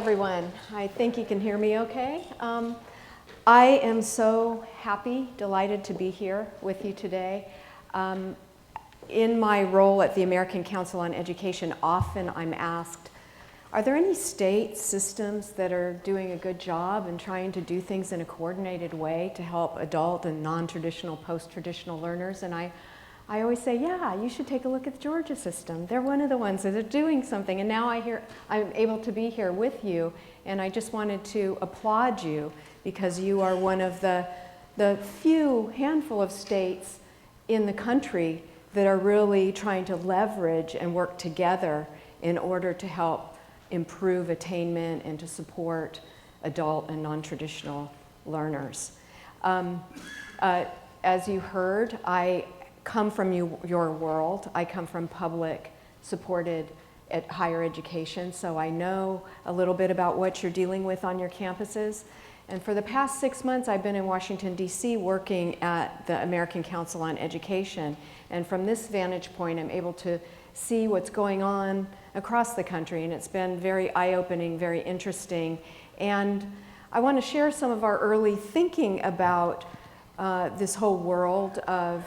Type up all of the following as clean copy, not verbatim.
everyone. I think you can hear me okay. I am so happy, delighted to be here with you today. In my role at the American Council on Education, often I'm asked, are there any state systems that are doing a good job and trying to do things in a coordinated way to help adult and non-traditional, post-traditional learners? And I always say, yeah, you should take a look at the Georgia system. They're one of the ones that are doing something. And now I'm able to be here with you. And I just wanted to applaud you because you are one of the handful of states in the country that are really trying to leverage and work together in order to help improve attainment and to support adult and non-traditional learners. As you heard, I come from your world. I come from public supported higher education, so I know a little bit about what you're dealing with on your campuses. And for the past 6 months, I've been in Washington, D.C. working at the American Council on Education. And from this vantage point, I'm able to see what's going on across the country. And it's been very eye-opening, very interesting. And I want to share some of our early thinking about this whole world of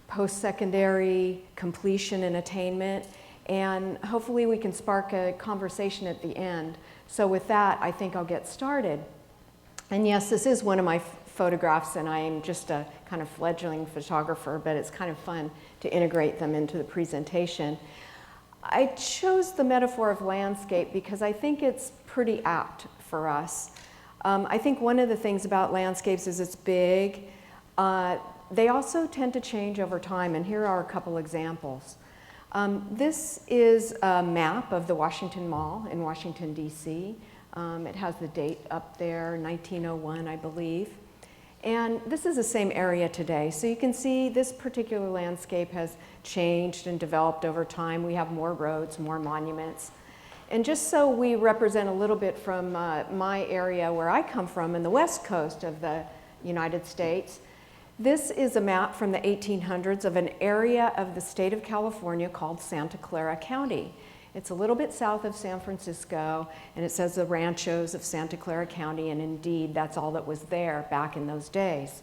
post-secondary completion and attainment, and hopefully we can spark a conversation at the end. So with that, I think I'll get started. And yes, this is one of my photographs, and I am just a kind of fledgling photographer, but it's kind of fun to integrate them into the presentation. I chose the metaphor of landscape because I think it's pretty apt for us. I think one of the things about landscapes is it's big. They also tend to change over time, and here are a couple examples. This is a map of the Washington Mall in Washington, D.C. It has the date up there, 1901, I believe. And this is the same area today. So you can see this particular landscape has changed and developed over time. We have more roads, more monuments. And just so we represent a little bit from my area where I come from in the west coast of the United States, this is a map from the 1800s of an area of the state of California called Santa Clara County. It's a little bit south of San Francisco, and it says the ranchos of Santa Clara County, and indeed, that's all that was there back in those days.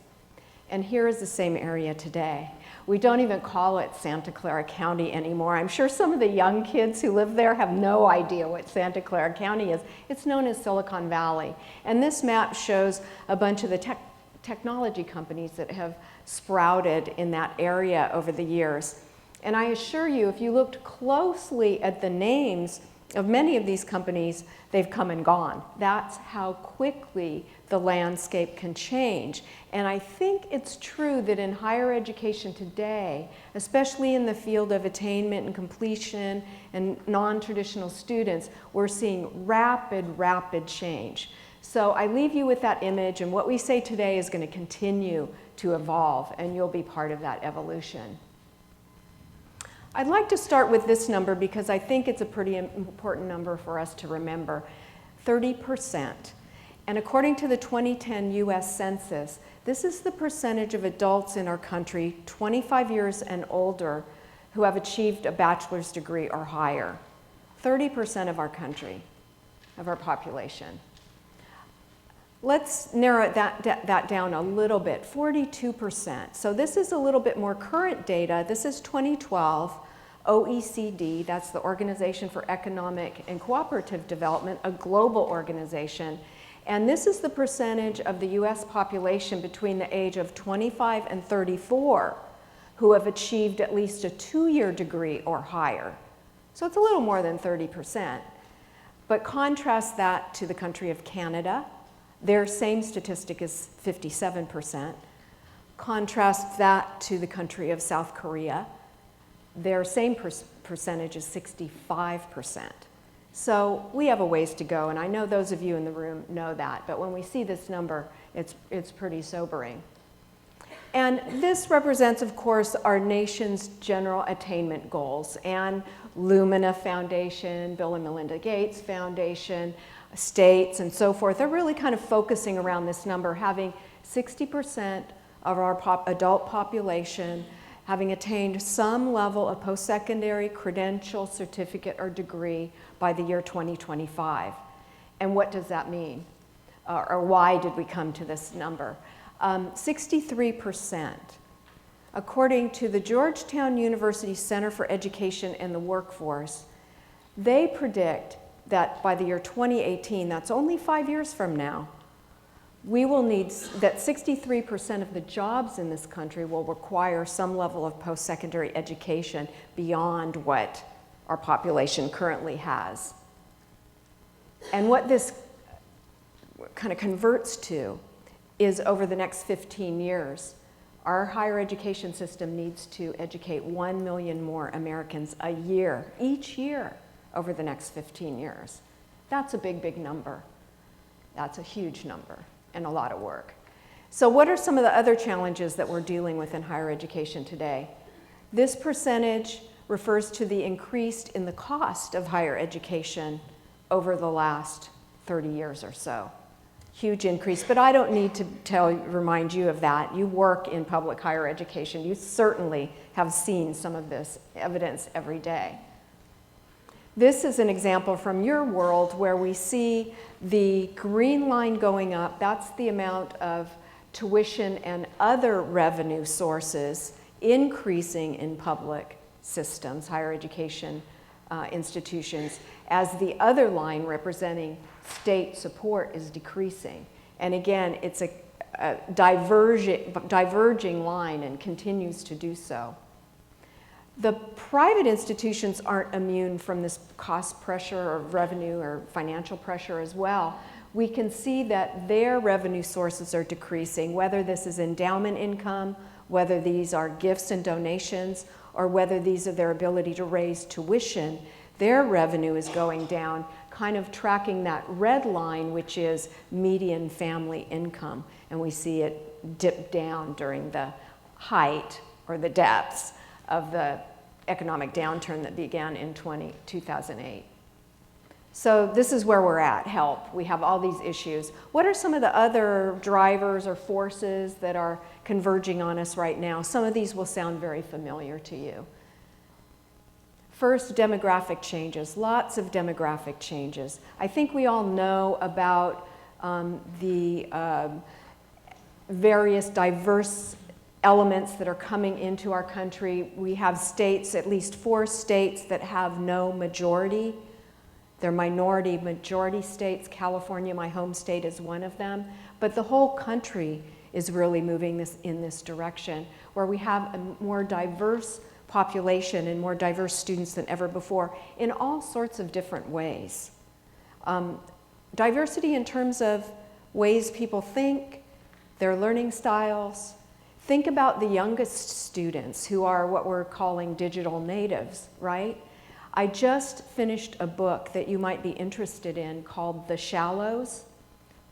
And here is the same area today. We don't even call it Santa Clara County anymore. I'm sure some of the young kids who live there have no idea what Santa Clara County is. It's known as Silicon Valley. And this map shows a bunch of the technology companies that have sprouted in that area over the years. And I assure you, if you looked closely at the names of many of these companies, they've come and gone. That's how quickly the landscape can change. And I think it's true that in higher education today, especially in the field of attainment and completion and non-traditional students, we're seeing rapid change. So I leave you with that image, and what we say today is going to continue to evolve, and you'll be part of that evolution. I'd like to start with this number because I think it's a pretty important number for us to remember, 30%. And according to the 2010 US Census, this is the percentage of adults in our country 25 years and older who have achieved a bachelor's degree or higher. 30% of our country, of our population. Let's narrow that down a little bit, 42%. So this is a little bit more current data. This is 2012, OECD, that's the Organization for Economic and Cooperative Development, a global organization. And this is the percentage of the US population between the age of 25 and 34 who have achieved at least a 2-year degree or higher. So it's a little more than 30%. But contrast that to the country of Canada. Their same statistic is 57%. Contrast that to the country of South Korea. Their same percentage is 65%. So we have a ways to go, and I know those of you in the room know that, but when we see this number, it's pretty sobering. And this represents, of course, our nation's general attainment goals, and Lumina Foundation, Bill and Melinda Gates Foundation, states, and so forth. They're really kind of focusing around this number, having 60% of our adult population having attained some level of post-secondary credential, certificate, or degree by the year 2025. And what does that mean? Or why did we come to this number? 63%. According to the Georgetown University Center for Education and the Workforce, they predict that by the year 2018, that's only 5 years from now, we will need, that 63% of the jobs in this country will require some level of post-secondary education beyond what our population currently has. And what this kind of converts to is over the next 15 years, our higher education system needs to educate 1 million more Americans a year, each year, over the next 15 years. That's a big, big number. That's a huge number and a lot of work. So what are some of the other challenges that we're dealing with in higher education today? This percentage refers to the increase in the cost of higher education over the last 30 years or so. Huge increase, but I don't need to remind you of that. You work in public higher education. You certainly have seen some of this evidence every day. This is an example from your world where we see the green line going up. That's the amount of tuition and other revenue sources increasing in public systems, higher education institutions, as the other line representing state support is decreasing. And again, it's a diverging line and continues to do so. The private institutions aren't immune from this cost pressure or revenue or financial pressure as well. We can see that their revenue sources are decreasing, whether this is endowment income, whether these are gifts and donations, or whether these are their ability to raise tuition. Their revenue is going down, kind of tracking that red line, which is median family income. And we see it dip down during the height or the depths of the economic downturn that began in 2008. So this is where we're at, help. We have all these issues. What are some of the other drivers or forces that are converging on us right now? Some of these will sound very familiar to you. First, demographic changes, lots of demographic changes. I think we all know about the various diverse elements that are coming into our country. We have states, at least 4 states, that have no majority. They're minority majority states. California, my home state, is one of them. But the whole country is really moving in this direction, where we have a more diverse population and more diverse students than ever before in all sorts of different ways. Diversity in terms of ways people think, their learning styles. Think about the youngest students who are what we're calling digital natives, right? I just finished a book that you might be interested in called The Shallows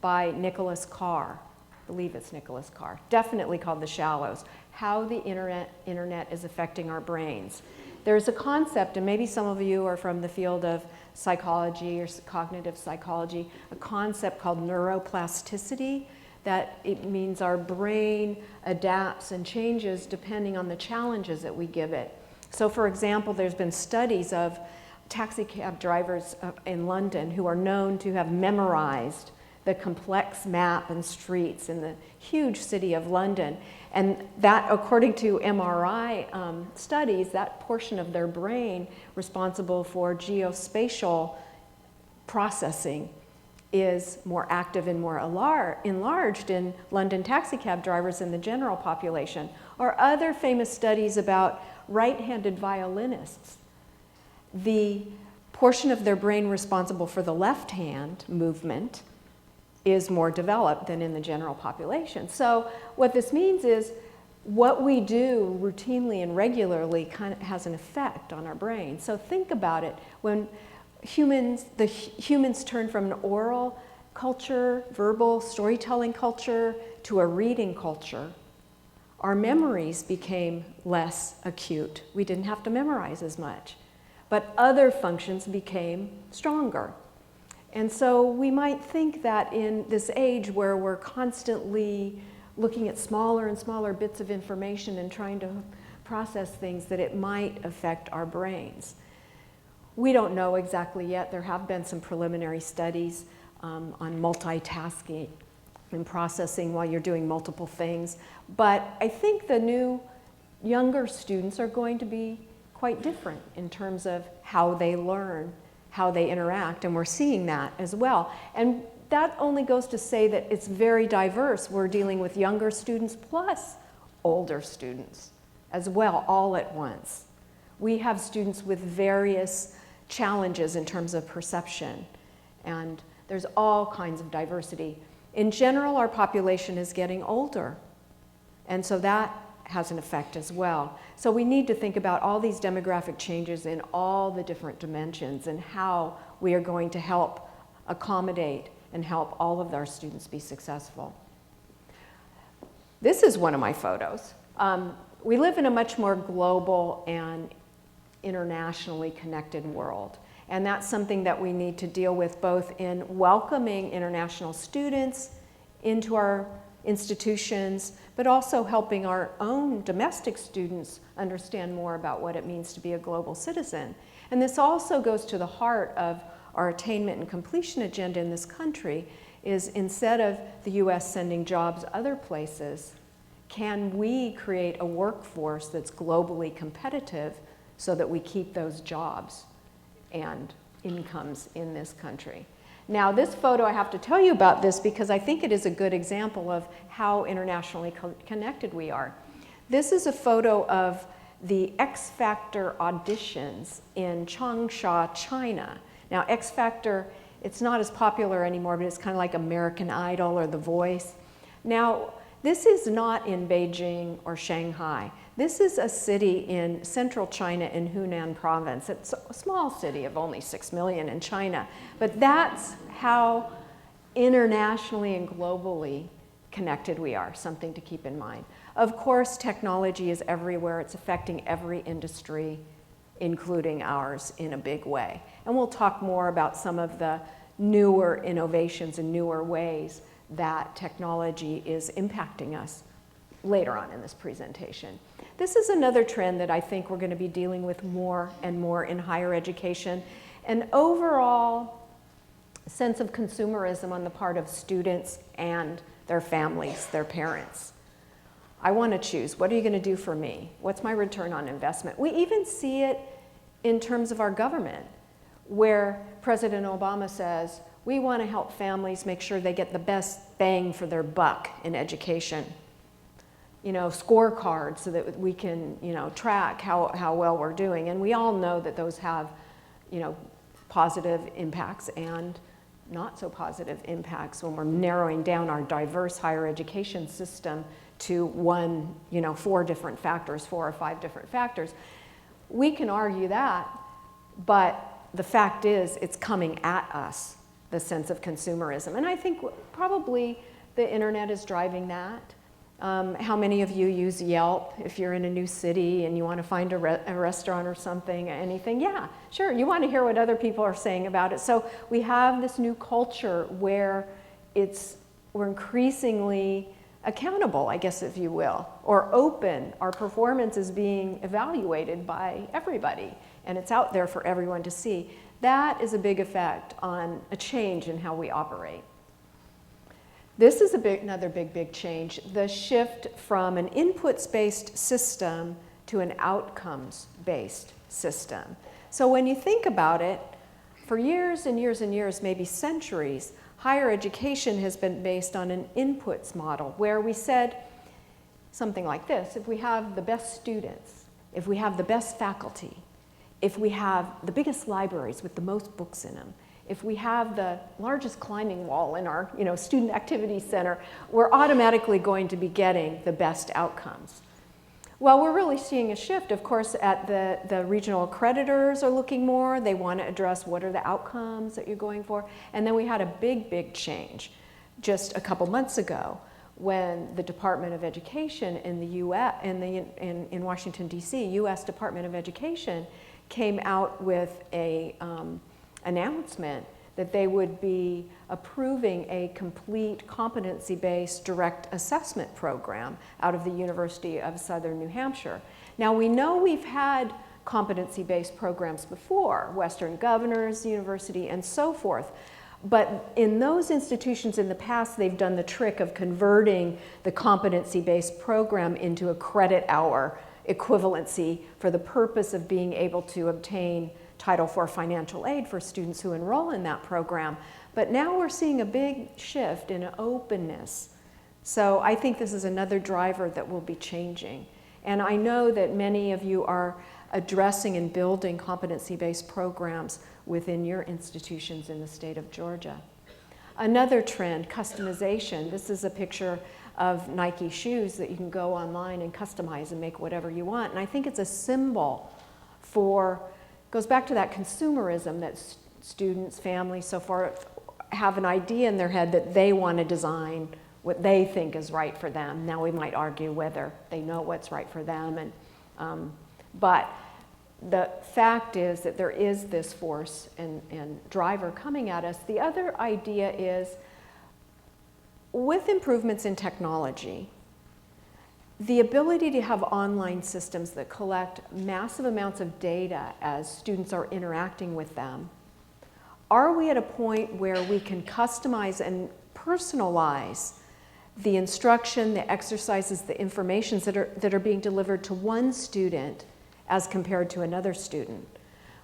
by Nicholas Carr. I believe it's Nicholas Carr. Definitely called The Shallows. How the internet is affecting our brains. There's a concept, and maybe some of you are from the field of psychology or cognitive psychology, a concept called neuroplasticity, that it means our brain adapts and changes depending on the challenges that we give it. So for example, there's been studies of taxi cab drivers in London who are known to have memorized the complex map and streets in the huge city of London. And that, according to MRI studies, that portion of their brain responsible for geospatial processing is more active and more enlarged in London taxi cab drivers than the general population. Or other famous studies about right-handed violinists. The portion of their brain responsible for the left hand movement is more developed than in the general population. So what this means is what we do routinely and regularly kind of has an effect on our brain. So think about it. When the humans turn from an oral culture, verbal storytelling culture, to a reading culture, our memories became less acute. We didn't have to memorize as much, but other functions became stronger. And so we might think that in this age where we're constantly looking at smaller and smaller bits of information and trying to process things, that it might affect our brains. We don't know exactly yet. There have been some preliminary studies on multitasking and processing while you're doing multiple things. But I think the new younger students are going to be quite different in terms of how they learn, how they interact, and we're seeing that as well. And that only goes to say that it's very diverse. We're dealing with younger students plus older students as well, all at once. We have students with various challenges in terms of perception, and there's all kinds of diversity. In general, our population is getting older, and so that has an effect as well. So we need to think about all these demographic changes in all the different dimensions and how we are going to help accommodate and help all of our students be successful. This is one of my photos. We live in a much more global and internationally connected world. And that's something that we need to deal with both in welcoming international students into our institutions, but also helping our own domestic students understand more about what it means to be a global citizen. And this also goes to the heart of our attainment and completion agenda in this country, is instead of the US sending jobs other places, can we create a workforce that's globally competitive so that we keep those jobs and incomes in this country? Now, this photo, I have to tell you about this because I think it is a good example of how internationally connected we are. This is a photo of the X Factor auditions in Changsha, China. Now, X Factor, it's not as popular anymore, but it's kind of like American Idol or The Voice. Now, this is not in Beijing or Shanghai. This is a city in central China in Hunan province. It's a small city of only 6 million in China, but that's how internationally and globally connected we are, something to keep in mind. Of course, technology is everywhere. It's affecting every industry, including ours, in a big way. And we'll talk more about some of the newer innovations and newer ways that technology is impacting us later on in this presentation. This is another trend that I think we're going to be dealing with more and more in higher education, an overall sense of consumerism on the part of students and their families, their parents. I want to choose. What are you going to do for me? What's my return on investment? We even see it in terms of our government, where President Obama says, we want to help families make sure they get the best bang for their buck in education. You know, scorecards so that we can, you know, track how well we're doing. And we all know that those have, you know, positive impacts and not so positive impacts when we're narrowing down our diverse higher education system to one, you know, 4 different factors, 4 or 5 different factors. We can argue that, but the fact is it's coming at us, the sense of consumerism. And I think probably the internet is driving that. How many of you use Yelp if you're in a new city and you want to find a restaurant or something, anything? Yeah, sure, you want to hear what other people are saying about it. So we have this new culture where we're increasingly accountable, I guess, if you will, or open. Our performance is being evaluated by everybody, and it's out there for everyone to see. That is a big effect on a change in how we operate. This is another big change, the shift from an inputs-based system to an outcomes-based system. So when you think about it, for years and years and years, maybe centuries, higher education has been based on an inputs model where we said something like this: if we have the best students, if we have the best faculty, if we have the biggest libraries with the most books in them, if we have the largest climbing wall in our, you know, student activity center, we're automatically going to be getting the best outcomes. Well, we're really seeing a shift. Of course, at the regional accreditors are looking more. They want to address what are the outcomes that you're going for. And then we had a big change just a couple months ago when the Department of Education in the US, in Washington, D.C., U.S. Department of Education came out with a announcement that they would be approving a complete competency-based direct assessment program out of the University of Southern New Hampshire. Now, we know we've had competency-based programs before, Western Governors University and so forth, But in those institutions in the past, they've done the trick of converting the competency-based program into a credit hour equivalency for the purpose of being able to obtain Title IV financial aid for students who enroll in that program. But now we're seeing a big shift in openness. So I think this is another driver that will be changing. And I know that many of you are addressing and building competency-based programs within your institutions in the state of Georgia. Another trend, customization. This is a picture of Nike shoes that you can go online and customize and make whatever you want. And I think it's a symbol for, goes back to that consumerism that students, families, so far have an idea in their head that they want to design what they think is right for them. Now we might argue whether they know what's right for them, but the fact is that there is this force and driver coming at us. The other idea is, with improvements in technology, the ability to have online systems that collect massive amounts of data as students are interacting with them, are we at a point where we can customize and personalize the instruction, the exercises, the informations that are being delivered to one student as compared to another student?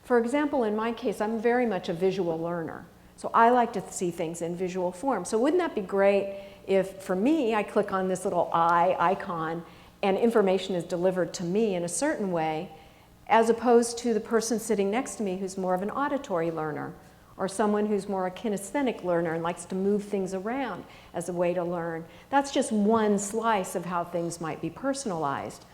For example, in my case, I'm very much a visual learner. So I like to see things in visual form. So wouldn't that be great if, for me, I click on this little eye icon and information is delivered to me in a certain way, as opposed to the person sitting next to me who's more of an auditory learner, or someone who's more a kinesthetic learner and likes to move things around as a way to learn. That's just one slice of how things might be personalized.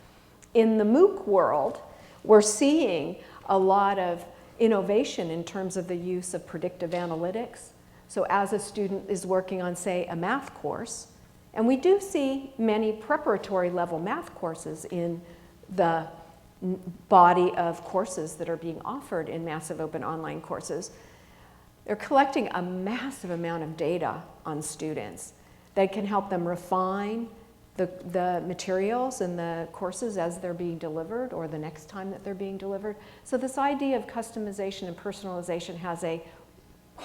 In the MOOC world, we're seeing a lot of innovation in terms of the use of predictive analytics. So as a student is working on, say, a math course, and we do see many preparatory level math courses in the body of courses that are being offered in massive open online courses, they're collecting a massive amount of data on students that can help them refine the materials and the courses as they're being delivered or the next time that they're being delivered. So this idea of customization and personalization has a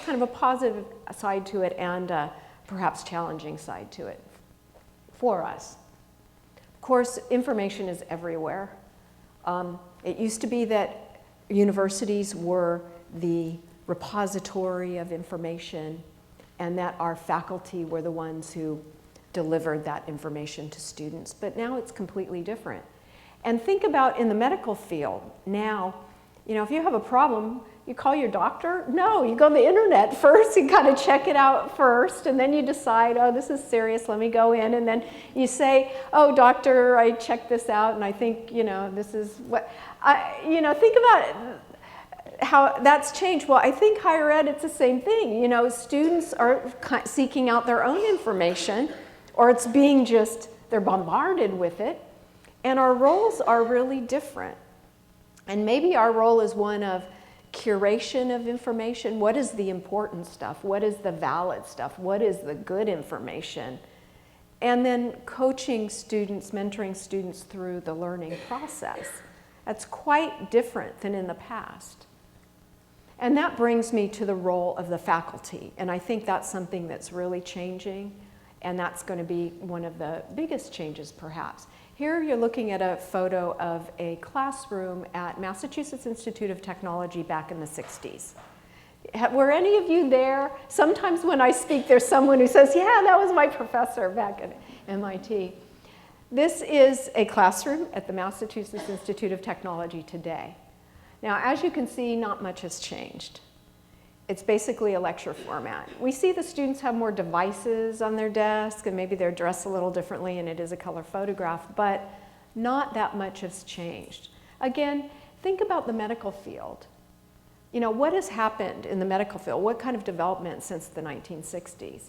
kind of a positive side to it and a perhaps challenging side to it for us. Of course, information is everywhere. It used to be that universities were the repository of information and that our faculty were the ones who delivered that information to students, but now it's completely different. And think about in the medical field now, you know, if you have a problem, you call your doctor? No, you go on the internet first, you kind of check it out first, and then you decide, oh, this is serious, let me go in, and then you say, oh, doctor, I checked this out, and I think, you know, this is what, you know, think about how that's changed. Well, I think higher ed, it's the same thing. You know, students are seeking out their own information, or it's being just, they're bombarded with it, and our roles are really different. And maybe our role is one of curation of information. What is the important stuff? What is the valid stuff? What is the good information? And then coaching students, mentoring students through the learning process. That's quite different than in the past. And that brings me to the role of the faculty. And I think that's something that's really changing. And that's going to be one of the biggest changes, perhaps. Here you're looking at a photo of a classroom at Massachusetts Institute of Technology back in the 60s. Were any of you there? Sometimes when I speak, there's someone who says, yeah, that was my professor back at MIT. This is a classroom at the Massachusetts Institute of Technology today. Now, as you can see, not much has changed. It's basically a lecture format. We see the students have more devices on their desk, and maybe they're dressed a little differently, and it is a color photograph, but not that much has changed. Again, think about the medical field. You know, what has happened in the medical field? What kind of development since the 1960s?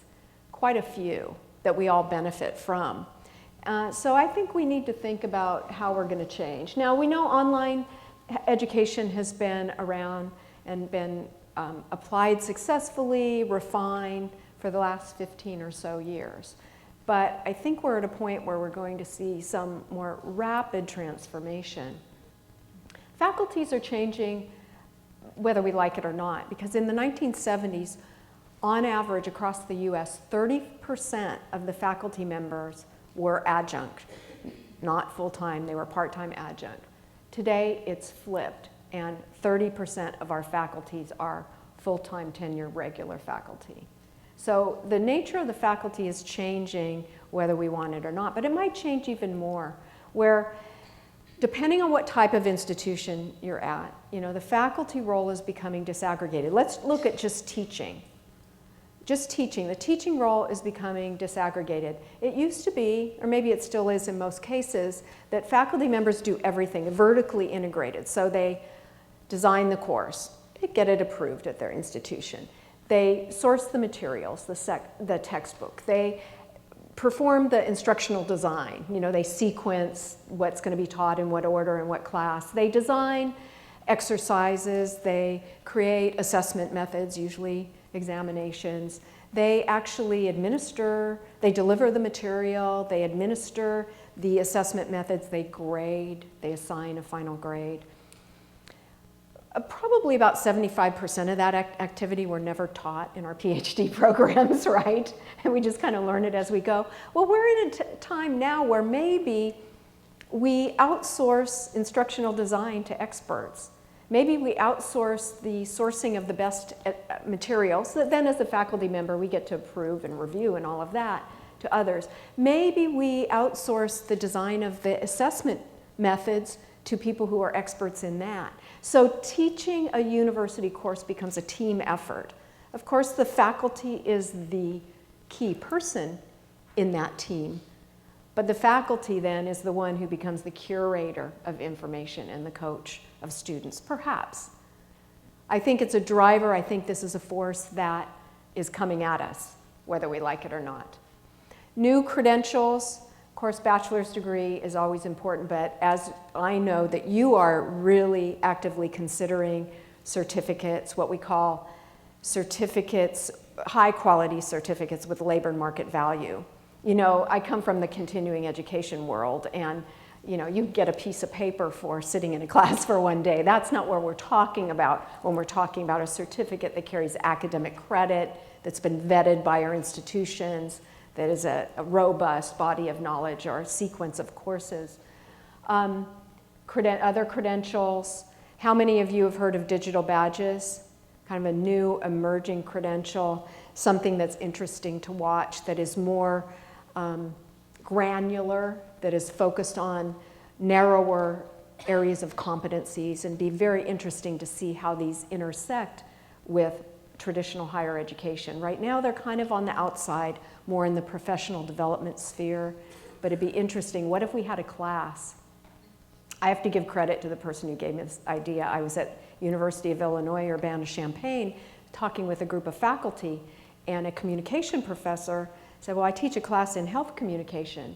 Quite a few that we all benefit from. So I think we need to think about how we're going to change. Now, we know online education has been around and been applied successfully, refined for the last 15 or so years. But I think we're at a point where we're going to see some more rapid transformation. Faculties are changing whether we like it or not, because in the 1970s, on average across the US, 30% of the faculty members were adjunct, not full-time, they were part-time adjunct. Today, it's flipped, and 30% of our faculties are full-time tenure regular faculty. So the nature of the faculty is changing whether we want it or not, but it might change even more, where depending on what type of institution you're at, the faculty role is becoming disaggregated. Let's look at just teaching. Just teaching. The teaching role is becoming disaggregated. It used to be, or maybe it still is in most cases, that faculty members do everything, vertically integrated. So they design the course, they get it approved at their institution. They source the materials, the textbook. They perform the instructional design. They sequence what's going to be taught in what order and what class. They design exercises. They create assessment methods, usually examinations. They actually administer, they deliver the material, they administer the assessment methods, they grade, they assign a final grade. Probably about 75% of that activity were never taught in our PhD programs, right? And we just kind of learn it as we go. Well, we're in a time now where maybe we outsource instructional design to experts. Maybe we outsource the sourcing of the best materials that then as a faculty member we get to approve and review and all of that to others. Maybe we outsource the design of the assessment methods to people who are experts in that. So teaching a university course becomes a team effort. Of course, the faculty is the key person in that team, but the faculty then is the one who becomes the curator of information and the coach of students, perhaps. I think it's a driver. I think this is a force that is coming at us, whether we like it or not. New credentials. Of course, bachelor's degree is always important, but as I know that you are really actively considering certificates, what we call certificates, high quality certificates with labor market value. I come from the continuing education world, and you get a piece of paper for sitting in a class for one day. That's not what we're talking about when we're talking about a certificate that carries academic credit, that's been vetted by our institutions, that is a robust body of knowledge or a sequence of courses. Other credentials. How many of you have heard of digital badges? Kind of a new emerging credential, something that's interesting to watch, that is more granular, that is focused on narrower areas of competencies, and be very interesting to see how these intersect with traditional higher education. Right now they're kind of on the outside, more in the professional development sphere, but it'd be interesting. What if we had a class? I have to give credit to the person who gave me this idea. I was at University of Illinois, Urbana-Champaign, talking with a group of faculty, and a communication professor said, well, I teach a class in health communication,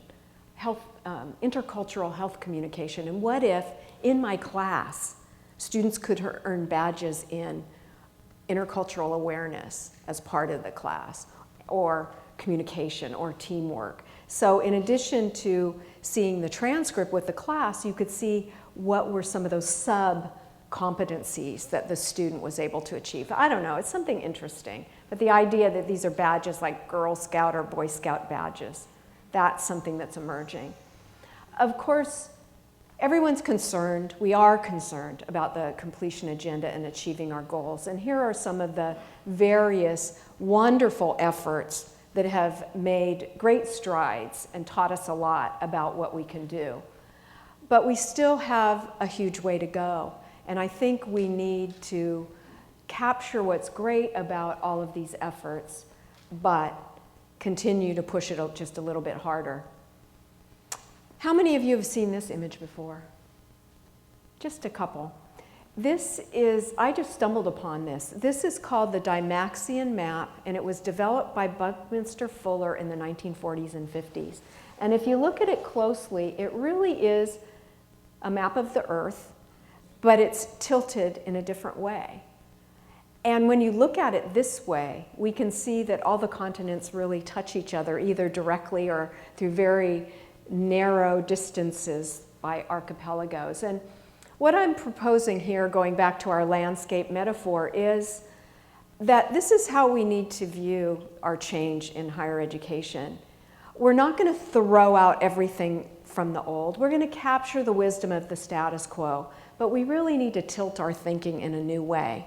intercultural health communication, and what if in my class students could earn badges in intercultural awareness as part of the class, or communication, or teamwork. So in addition to seeing the transcript with the class, you could see what were some of those sub-competencies that the student was able to achieve. I don't know, it's something interesting. But the idea that these are badges like Girl Scout or Boy Scout badges, that's something that's emerging. Of course, everyone's concerned, we are concerned about the completion agenda and achieving our goals. And here are some of the various wonderful efforts that have made great strides and taught us a lot about what we can do. But we still have a huge way to go. And I think we need to capture what's great about all of these efforts, but continue to push it just a little bit harder. How many of you have seen this image before? Just a couple. This is, I just stumbled upon this. This is called the Dymaxion map, and it was developed by Buckminster Fuller in the 1940s and 50s. And if you look at it closely, it really is a map of the Earth, but it's tilted in a different way. And when you look at it this way, we can see that all the continents really touch each other, either directly or through very narrow distances by archipelagos. And what I'm proposing here, going back to our landscape metaphor, is that this is how we need to view our change in higher education. We're not going to throw out everything from the old. We're going to capture the wisdom of the status quo, but we really need to tilt our thinking in a new way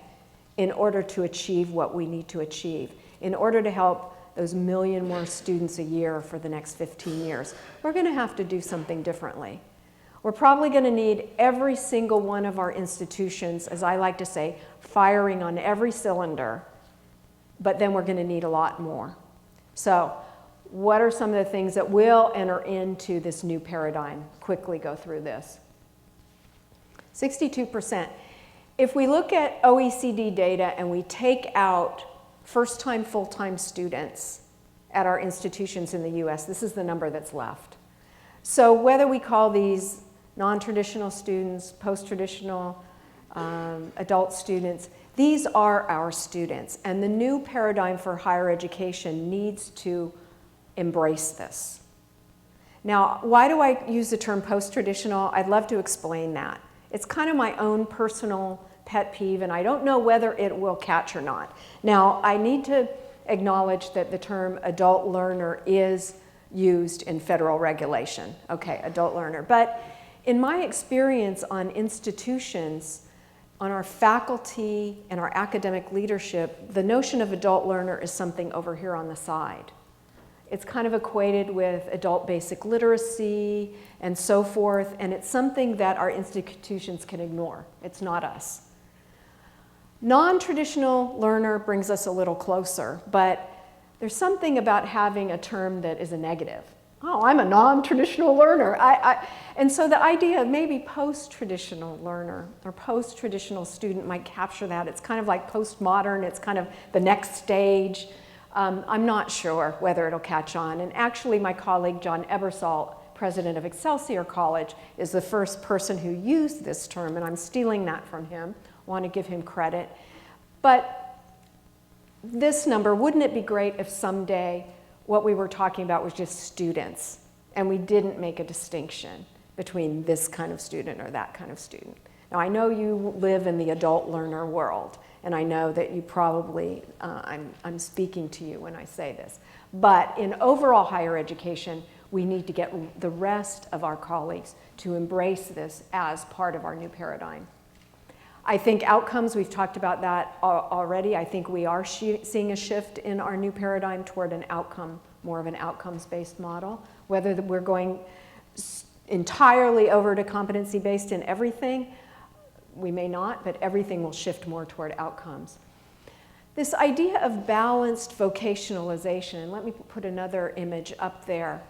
in order to achieve what we need to achieve, in order to help those 1 million more students a year for the next 15 years. We're going to have to do something differently. We're probably going to need every single one of our institutions, as I like to say, firing on every cylinder, but then we're going to need a lot more. So what are some of the things that will enter into this new paradigm? Quickly go through this. 62%. If we look at OECD data and we take out first-time, full-time students at our institutions in the US, this is the number that's left. So whether we call these non-traditional students, post-traditional adult students, these are our students. And the new paradigm for higher education needs to embrace this. Now, why do I use the term post-traditional? I'd love to explain that. It's kind of my own personal pet peeve, and I don't know whether it will catch or not. Now, I need to acknowledge that the term adult learner is used in federal regulation. Okay, adult learner. But in my experience on institutions, on our faculty and our academic leadership, the notion of adult learner is something over here on the side. It's kind of equated with adult basic literacy and so forth, and it's something that our institutions can ignore. It's not us. Non-traditional learner brings us a little closer, but there's something about having a term that is a negative. Oh, I'm a non-traditional learner. And so the idea of maybe post-traditional learner or post-traditional student might capture that. It's kind of like postmodern. It's kind of the next stage. I'm not sure whether it'll catch on. And actually, my colleague, John Ebersol, president of Excelsior College, is the first person who used this term, and I'm stealing that from him. I want to give him credit. But this number, wouldn't it be great if someday what we were talking about was just students, and we didn't make a distinction between this kind of student or that kind of student? Now, I know you live in the adult learner world, and I know that you probably, I'm speaking to you when I say this. But in overall higher education, we need to get the rest of our colleagues to embrace this as part of our new paradigm. I think outcomes, we've talked about that already. I think we are seeing a shift in our new paradigm toward an outcome, more of an outcomes-based model. Whether we're going entirely over to competency-based in everything, we may not, but everything will shift more toward outcomes. This idea of balanced vocationalization, and let me put another image up there.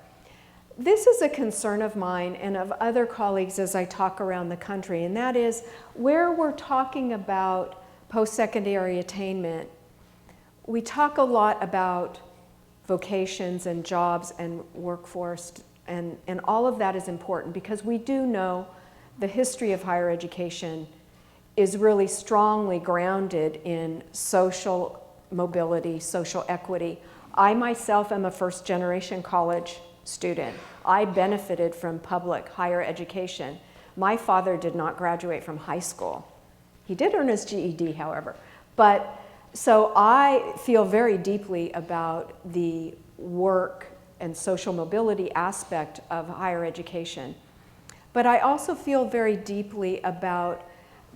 This is a concern of mine and of other colleagues as I talk around the country, and that is where we're talking about post-secondary attainment, we talk a lot about vocations and jobs and workforce, and all of that is important because we do know the history of higher education is really strongly grounded in social mobility, social equity. I myself am a first-generation college student. I benefited from public higher education. My father did not graduate from high school. He did earn his GED, however. But so I feel very deeply about the work and social mobility aspect of higher education. But I also feel very deeply about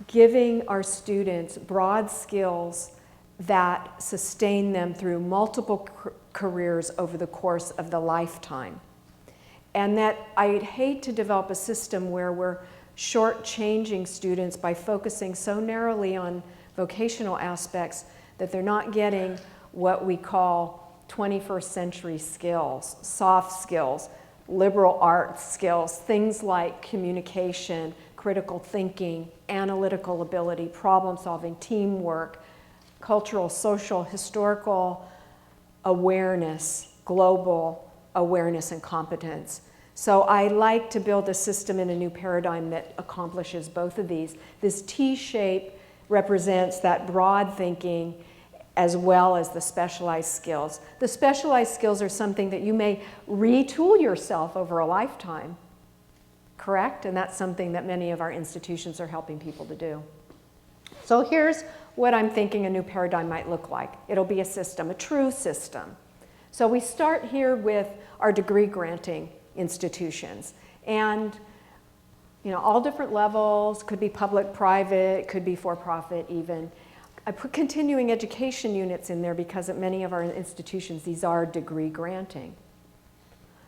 giving our students broad skills that sustain them through multiple careers over the course of the lifetime. And that I'd hate to develop a system where we're shortchanging students by focusing so narrowly on vocational aspects that they're not getting what we call 21st century skills, soft skills, liberal arts skills, things like communication, critical thinking, analytical ability, problem solving, teamwork, cultural, social, historical awareness, global awareness and competence. So I like to build a system in a new paradigm that accomplishes both of these. This T shape represents that broad thinking as well as the specialized skills. The specialized skills are something that you may retool yourself over a lifetime, correct? And that's something that many of our institutions are helping people to do. So here's what I'm thinking a new paradigm might look like. It'll be a system, a true system. So we start here with our degree granting institutions. And all different levels, could be public, private, could be for-profit even. I put continuing education units in there because at many of our institutions, these are degree granting.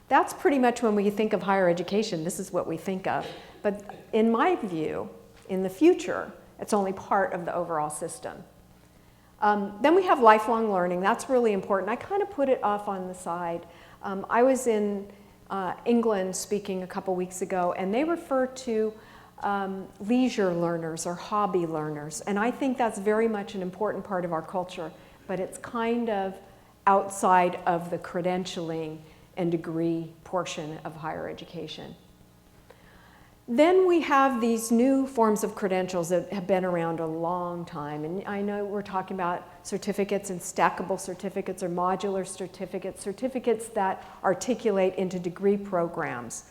That's pretty much when we think of higher education, this is what we think of. But in my view, in the future, it's only part of the overall system. Then we have lifelong learning. That's really important. I kind of put it off on the side. I was in England speaking a couple weeks ago, and they refer to leisure learners or hobby learners. And I think that's very much an important part of our culture, but it's kind of outside of the credentialing and degree portion of higher education. Then we have these new forms of credentials that have been around a long time. And I know we're talking about certificates and stackable certificates or modular certificates, certificates that articulate into degree programs.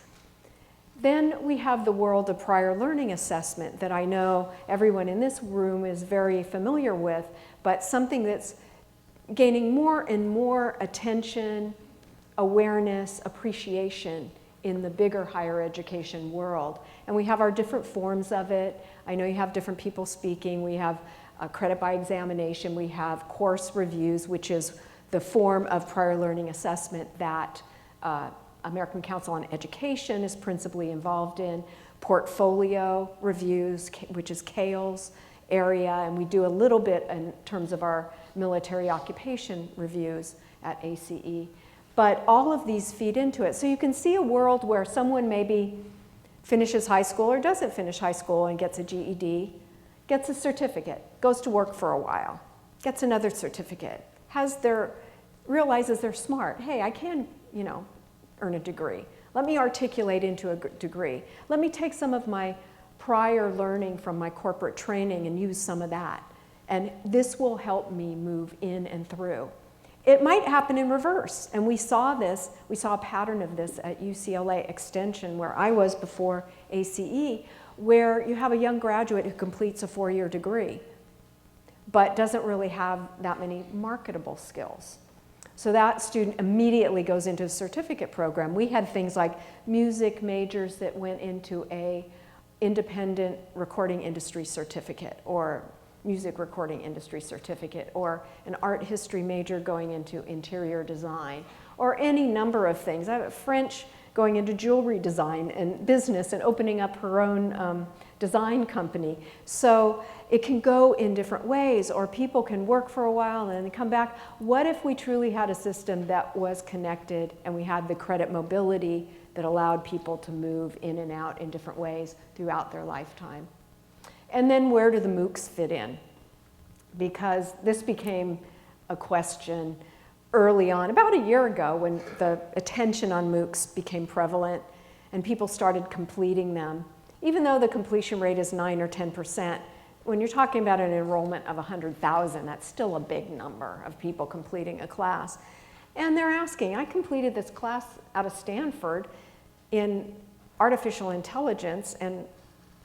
Then we have the world of prior learning assessment that I know everyone in this room is very familiar with, but something that's gaining more and more attention, awareness, appreciation in the bigger higher education world. And we have our different forms of it. I know you have different people speaking. We have credit by examination. We have course reviews, which is the form of prior learning assessment that American Council on Education is principally involved in. Portfolio reviews, which is CALE's area, and we do a little bit in terms of our military occupation reviews at ACE. But all of these feed into it. So you can see a world where someone maybe finishes high school or doesn't finish high school and gets a GED, gets a certificate, goes to work for a while, gets another certificate, realizes they're smart. Hey, I can, earn a degree. Let me articulate into a degree. Let me take some of my prior learning from my corporate training and use some of that. And this will help me move in and through. It might happen in reverse, and we saw a pattern of this at UCLA Extension, where I was before ACE, where you have a young graduate who completes a 4-year degree, but doesn't really have that many marketable skills. So that student immediately goes into a certificate program. We had things like music majors that went into a independent recording industry certificate, or music recording industry certificate, or an art history major going into interior design, or any number of things. I have a French going into jewelry design and business and opening up her own design company. So it can go in different ways, or people can work for a while and then come back. What if we truly had a system that was connected and we had the credit mobility that allowed people to move in and out in different ways throughout their lifetime? And then where do the MOOCs fit in? Because this became a question early on, about a year ago, when the attention on MOOCs became prevalent and people started completing them. Even though the completion rate is 9 or 10%, when you're talking about an enrollment of 100,000, that's still a big number of people completing a class. And they're asking, I completed this class out of Stanford in artificial intelligence, and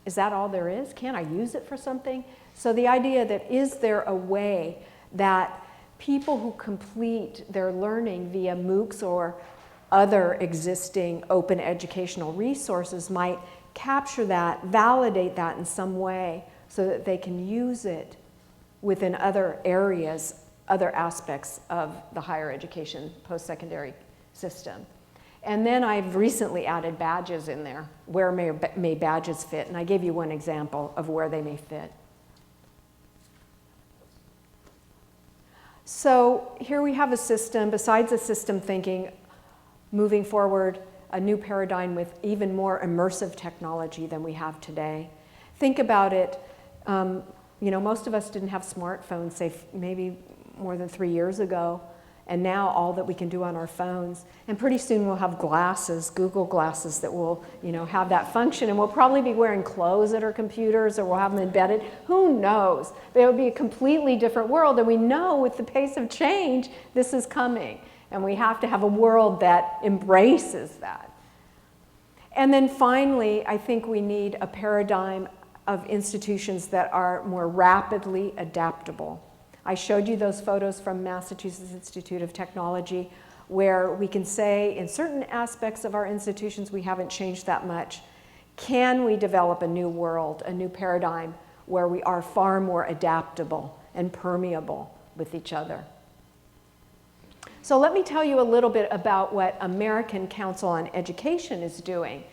is that all there is? Can I use it for something? So the idea that is there a way that people who complete their learning via MOOCs or other existing open educational resources might capture that, validate that in some way so that they can use it within other areas, other aspects of the higher education post-secondary system. And then I've recently added badges in there. Where may badges fit? And I gave you one example of where they may fit. So here we have a system, besides a system thinking, moving forward, a new paradigm with even more immersive technology than we have today. Think about it, most of us didn't have smartphones, say maybe more than 3 years ago. And now all that we can do on our phones. And pretty soon we'll have glasses, Google glasses, that will have that function. And we'll probably be wearing clothes at our computers, or we'll have them embedded. Who knows? But it would be a completely different world. And we know with the pace of change, this is coming. And we have to have a world that embraces that. And then finally, I think we need a paradigm of institutions that are more rapidly adaptable. I showed you those photos from Massachusetts Institute of Technology, where we can say in certain aspects of our institutions we haven't changed that much. Can we develop a new world, a new paradigm, where we are far more adaptable and permeable with each other? So let me tell you a little bit about what American Council on Education is doing.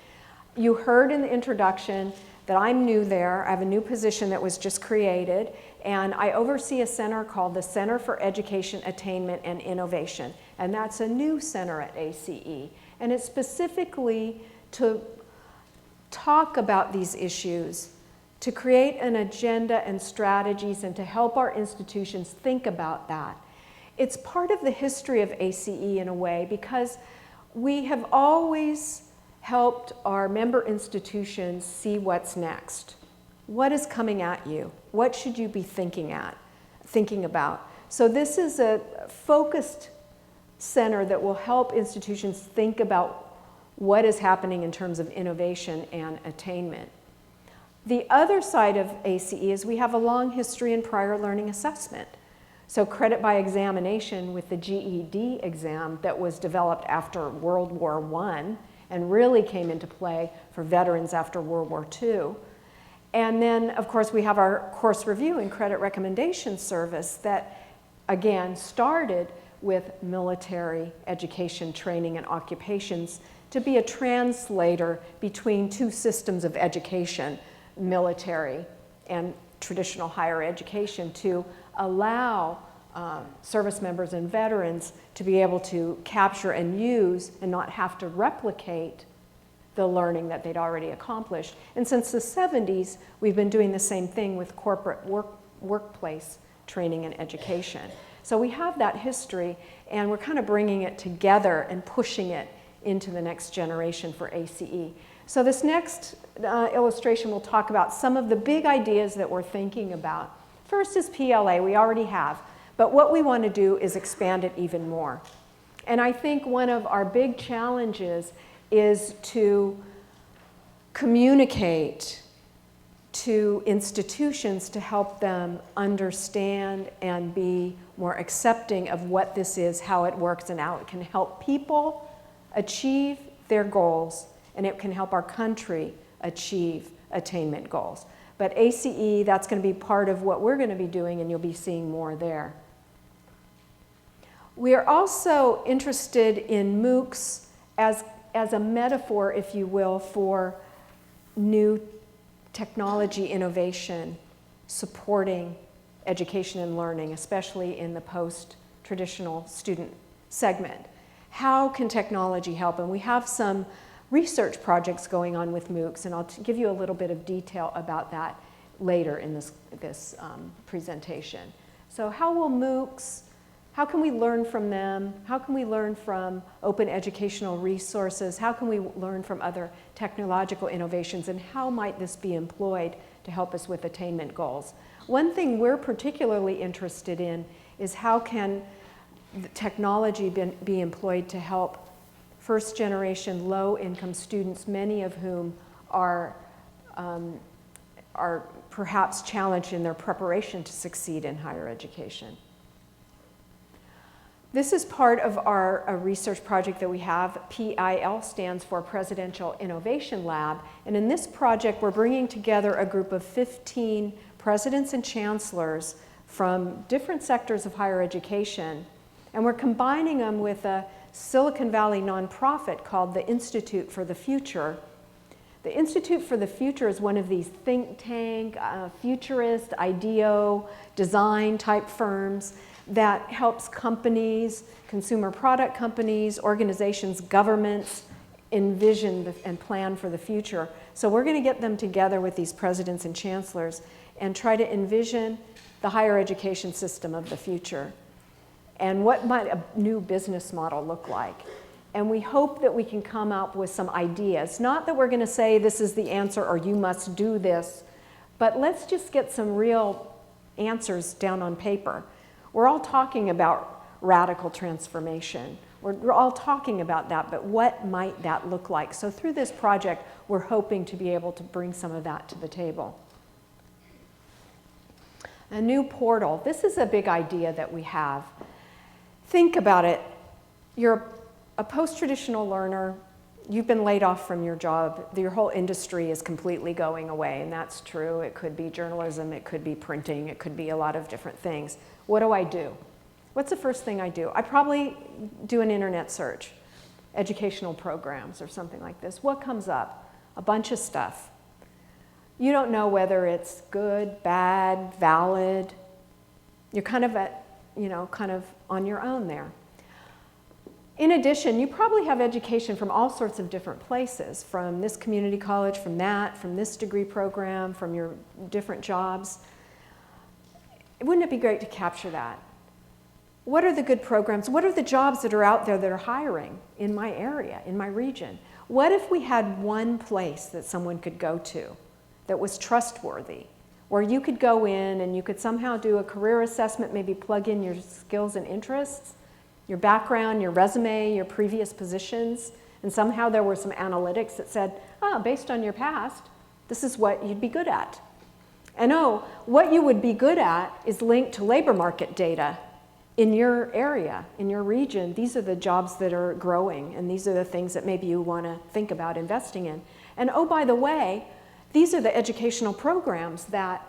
You heard in the introduction that I'm new there. I have a new position that was just created, and I oversee a center called the Center for Education Attainment and Innovation, and that's a new center at ACE, and it's specifically to talk about these issues, to create an agenda and strategies, and to help our institutions think about that. It's part of the history of ACE in a way, because we have always helped our member institutions see what's next. What is coming at you? What should you be thinking about? So this is a focused center that will help institutions think about what is happening in terms of innovation and attainment. The other side of ACE is we have a long history in prior learning assessment. So credit by examination with the GED exam that was developed after World War I and really came into play for veterans after World War II. And then, of course, we have our course review and credit recommendation service that, again, started with military education, training, and occupations to be a translator between two systems of education, military and traditional higher education, to allow service members and veterans to be able to capture and use and not have to replicate the learning that they'd already accomplished. And since the 70s, we've been doing the same thing with corporate workplace training and education. So we have that history, and we're kind of bringing it together and pushing it into the next generation for ACE. So this next illustration will talk about some of the big ideas that we're thinking about. First is PLA, we already have, but what we want to do is expand it even more. And I think one of our big challenges is to communicate to institutions to help them understand and be more accepting of what this is, how it works, and how it can help people achieve their goals, and it can help our country achieve attainment goals. But ACE, that's going to be part of what we're going to be doing, and you'll be seeing more there. We are also interested in MOOCs as a metaphor, if you will, for new technology innovation supporting education and learning, especially in the post-traditional student segment. How can technology help? And we have some research projects going on with MOOCs, and I'll give you a little bit of detail about that later in this presentation. So how will MOOCs, how can we learn from them? How can we learn from open educational resources? How can we learn from other technological innovations? And how might this be employed to help us with attainment goals? One thing we're particularly interested in is how can technology be employed to help first-generation low-income students, many of whom are perhaps challenged in their preparation to succeed in higher education. This is part of our research project that we have. PIL stands for Presidential Innovation Lab. And in this project, we're bringing together a group of 15 presidents and chancellors from different sectors of higher education. And we're combining them with a Silicon Valley nonprofit called the Institute for the Future. The Institute for the Future is one of these think tank, futurist, IDEO, design type firms that helps companies, consumer product companies, organizations, governments envision and plan for the future. So we're going to get them together with these presidents and chancellors and try to envision the higher education system of the future. And what might a new business model look like? And we hope that we can come up with some ideas. Not that we're going to say this is the answer or you must do this, but let's just get some real answers down on paper. We're all talking about radical transformation. We're all talking about that, but what might that look like? So through this project, we're hoping to be able to bring some of that to the table. A new portal. This is a big idea that we have. Think about it. You're a post-traditional learner. You've been laid off from your job. Your whole industry is completely going away, and that's true. It could be journalism, it could be printing, it could be a lot of different things. What do I do? What's the first thing I do? I probably do an internet search, educational programs or something like this. What comes up? A bunch of stuff. You don't know whether it's good, bad, valid. You're kind of kind of on your own there. In addition, you probably have education from all sorts of different places, from this community college, from this degree program, from your different jobs. Wouldn't it be great to capture that? What are the good programs? What are the jobs that are out there that are hiring in my area, in my region? What if we had one place that someone could go to that was trustworthy, where you could go in and you could somehow do a career assessment, maybe plug in your skills and interests, your background, your resume, your previous positions, and somehow there were some analytics that said, based on your past, this is what you'd be good at. And what you would be good at is linked to labor market data in your area, in your region. These are the jobs that are growing, and these are the things that maybe you want to think about investing in. And by the way, these are the educational programs that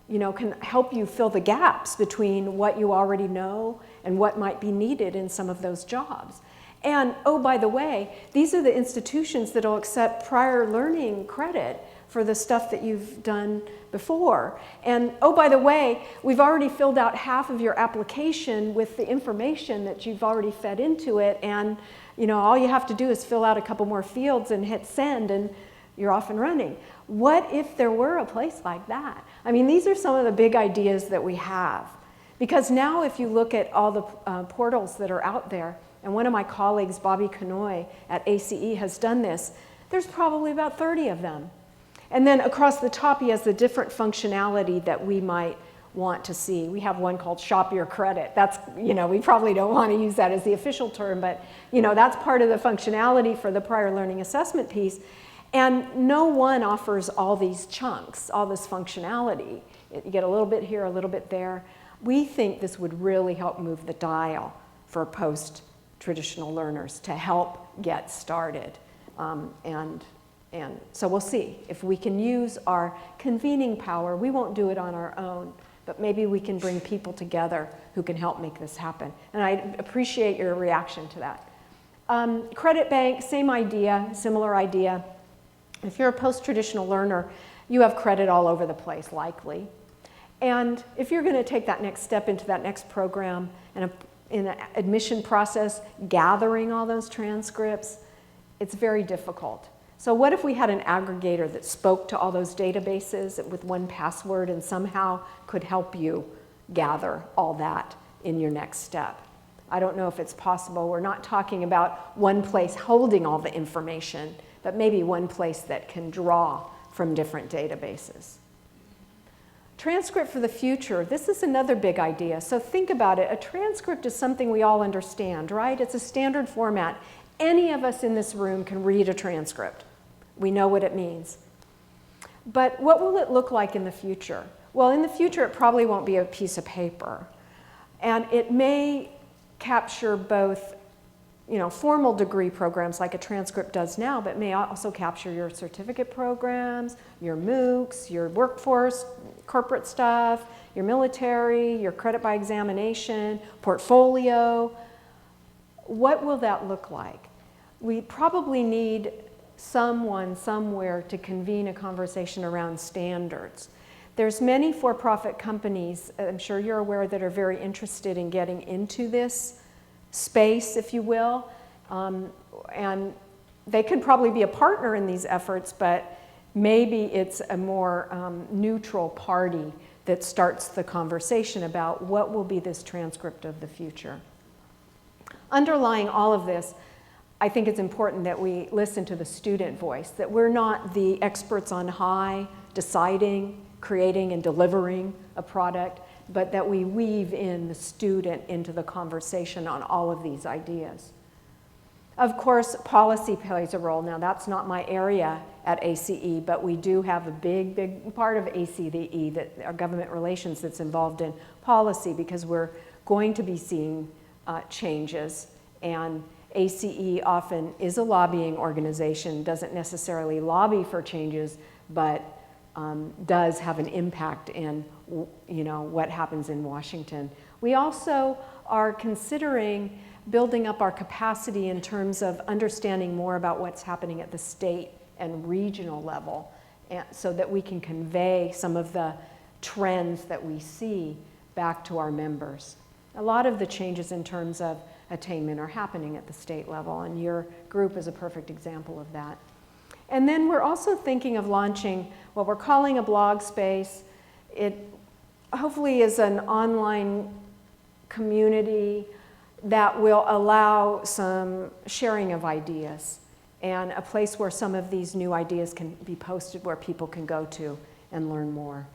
can help you fill the gaps between what you already know and what might be needed in some of those jobs. And by the way, these are the institutions that will accept prior learning credit for the stuff that you've done before. And by the way, we've already filled out half of your application with the information that you've already fed into it, and all you have to do is fill out a couple more fields and hit send, and you're off and running. What if there were a place like that? I mean, these are some of the big ideas that we have. Because now if you look at all the portals that are out there, and one of my colleagues, Bobby Kanoy at ACE, has done this, there's probably about 30 of them. And then across the top, he has the different functionality that we might want to see. We have one called Shop Your Credit. That's, we probably don't want to use that as the official term, but, that's part of the functionality for the prior learning assessment piece. And no one offers all these chunks, all this functionality. You get a little bit here, a little bit there. We think this would really help move the dial for post-traditional learners to help get started. And so we'll see if we can use our convening power. We won't do it on our own, but maybe we can bring people together who can help make this happen. And I appreciate your reaction to that. Credit bank, same idea, similar idea. If you're a post-traditional learner, you have credit all over the place, likely. And if you're going to take that next step into that next program and in an admission process, gathering all those transcripts, it's very difficult. So what if we had an aggregator that spoke to all those databases with one password and somehow could help you gather all that in your next step? I don't know if it's possible. We're not talking about one place holding all the information, but maybe one place that can draw from different databases. Transcript for the future. This is another big idea. So think about it. A transcript is something we all understand, right? It's a standard format. Any of us in this room can read a transcript. We know what it means. But what will it look like in the future? Well, in the future, it probably won't be a piece of paper. And it may capture both formal degree programs like a transcript does now, but may also capture your certificate programs, your MOOCs, your workforce, corporate stuff, your military, your credit by examination, portfolio. What will that look like? We probably need someone somewhere to convene a conversation around standards. There's many for-profit companies, I'm sure you're aware, that are very interested in getting into this space, if you will, and they could probably be a partner in these efforts, but maybe it's a more neutral party that starts the conversation about what will be this transcript of the future. Underlying all of this, I think it's important that we listen to the student voice, that we're not the experts on high deciding, creating, and delivering a product, but that we weave in the student into the conversation on all of these ideas. Of course, policy plays a role. Now, that's not my area at ACE, but we do have a big part of ACE, that our government relations, that's involved in policy, because we're going to be seeing changes. And ACE often is a lobbying organization, doesn't necessarily lobby for changes, but does have an impact in what happens in Washington. We also are considering building up our capacity in terms of understanding more about what's happening at the state and regional level, and so that we can convey some of the trends that we see back to our members. A lot of the changes in terms of attainment are happening at the state level, and your group is a perfect example of that. And then we're also thinking of launching what we're calling a blog space. It hopefully is an online community that will allow some sharing of ideas, and a place where some of these new ideas can be posted, where people can go to and learn more.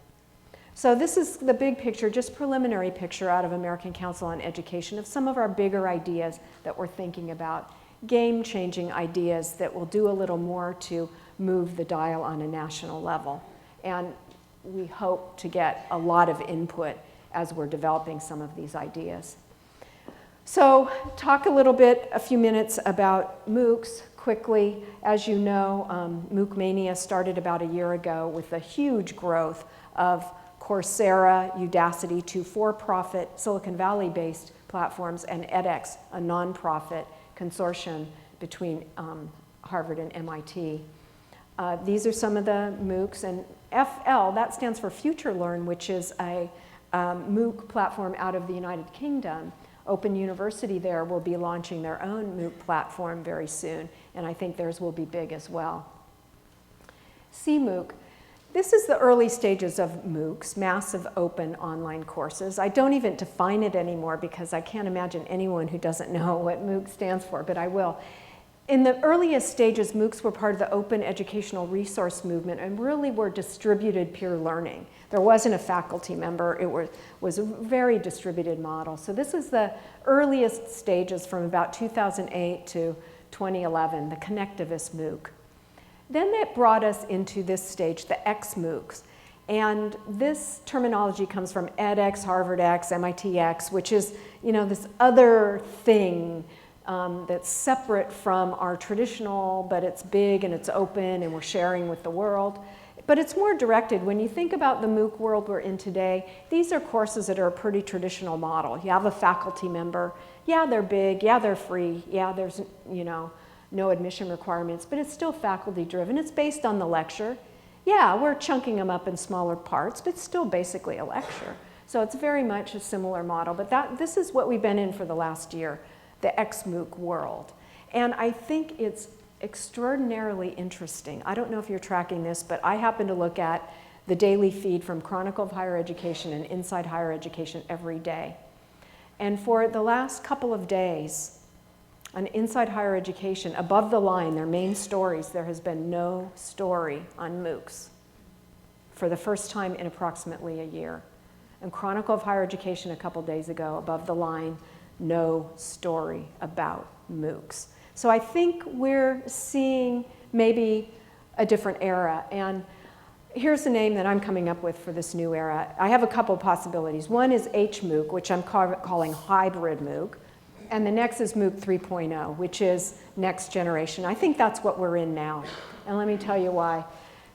So this is the big picture, just preliminary picture out of American Council on Education of some of our bigger ideas that we're thinking about, game-changing ideas that will do a little more to move the dial on a national level. And we hope to get a lot of input as we're developing some of these ideas. So talk a few minutes about MOOCs quickly. As you know, MOOC Mania started about a year ago with a huge growth of Coursera, Udacity, two for-profit Silicon Valley-based platforms, and edX, a nonprofit consortium between Harvard and MIT. These are some of the MOOCs, and FL, that stands for FutureLearn, which is a MOOC platform out of the United Kingdom. Open University there will be launching their own MOOC platform very soon, and I think theirs will be big as well. CMOOC. This is the early stages of MOOCs, massive open online courses. I don't even define it anymore because I can't imagine anyone who doesn't know what MOOC stands for, but I will. In the earliest stages, MOOCs were part of the open educational resource movement and really were distributed peer learning. There wasn't a faculty member. It was a very distributed model. So this is the earliest stages from about 2008 to 2011, the connectivist MOOC. Then that brought us into this stage, the X-MOOCs. And this terminology comes from edX, HarvardX, MITX, which is, this other thing that's separate from our traditional, but it's big and it's open and we're sharing with the world. But it's more directed. When you think about the MOOC world we're in today, these are courses that are a pretty traditional model. You have a faculty member. Yeah, they're big. Yeah, they're free. Yeah, there's, no admission requirements, but it's still faculty driven. It's based on the lecture. Yeah, we're chunking them up in smaller parts, but it's still basically a lecture. So it's very much a similar model, but this is what we've been in for the last year, the X-MOOC world. And I think it's extraordinarily interesting. I don't know if you're tracking this, but I happen to look at the daily feed from Chronicle of Higher Education and Inside Higher Education every day. And for the last couple of days, on Inside Higher Education, above the line, their main stories, there has been no story on MOOCs for the first time in approximately a year. And Chronicle of Higher Education a couple days ago, above the line, no story about MOOCs. So I think we're seeing maybe a different era. And here's the name that I'm coming up with for this new era. I have a couple possibilities. One is HMOOC, which I'm calling hybrid MOOC. And the next is MOOC 3.0, which is next generation. I think that's what we're in now. And let me tell you why.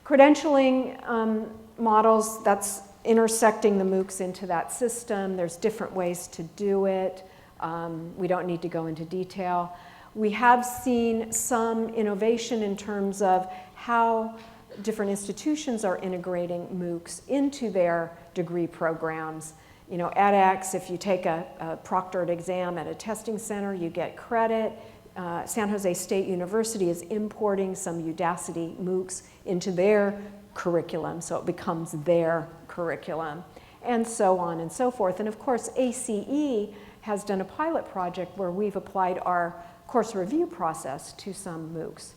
Credentialing models, that's intersecting the MOOCs into that system. There's different ways to do it. We don't need to go into detail. We have seen some innovation in terms of how different institutions are integrating MOOCs into their degree programs. edX, if you take a proctored exam at a testing center, you get credit. San Jose State University is importing some Udacity MOOCs into their curriculum, so it becomes their curriculum, and so on and so forth. And of course, ACE has done a pilot project where we've applied our course review process to some MOOCs.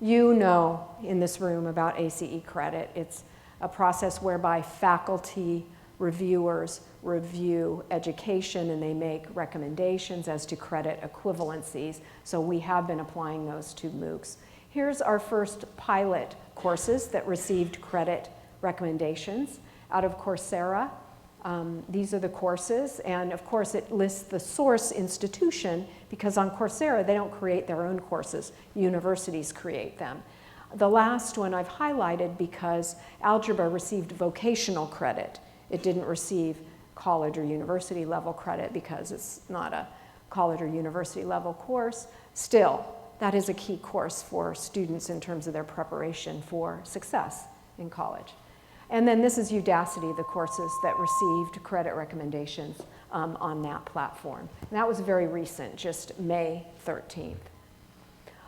You know in this room about ACE credit. It's a process whereby faculty reviewers review education and they make recommendations as to credit equivalencies. So we have been applying those to MOOCs. Here's our first pilot courses that received credit recommendations out of Coursera. These are the courses, and of course it lists the source institution, because on Coursera they don't create their own courses, universities create them. The last one I've highlighted because algebra received vocational credit. It didn't receive college or university level credit because it's not a college or university level course. Still, that is a key course for students in terms of their preparation for success in college. And then this is Udacity, the courses that received credit recommendations on that platform. And that was very recent, just May 13th.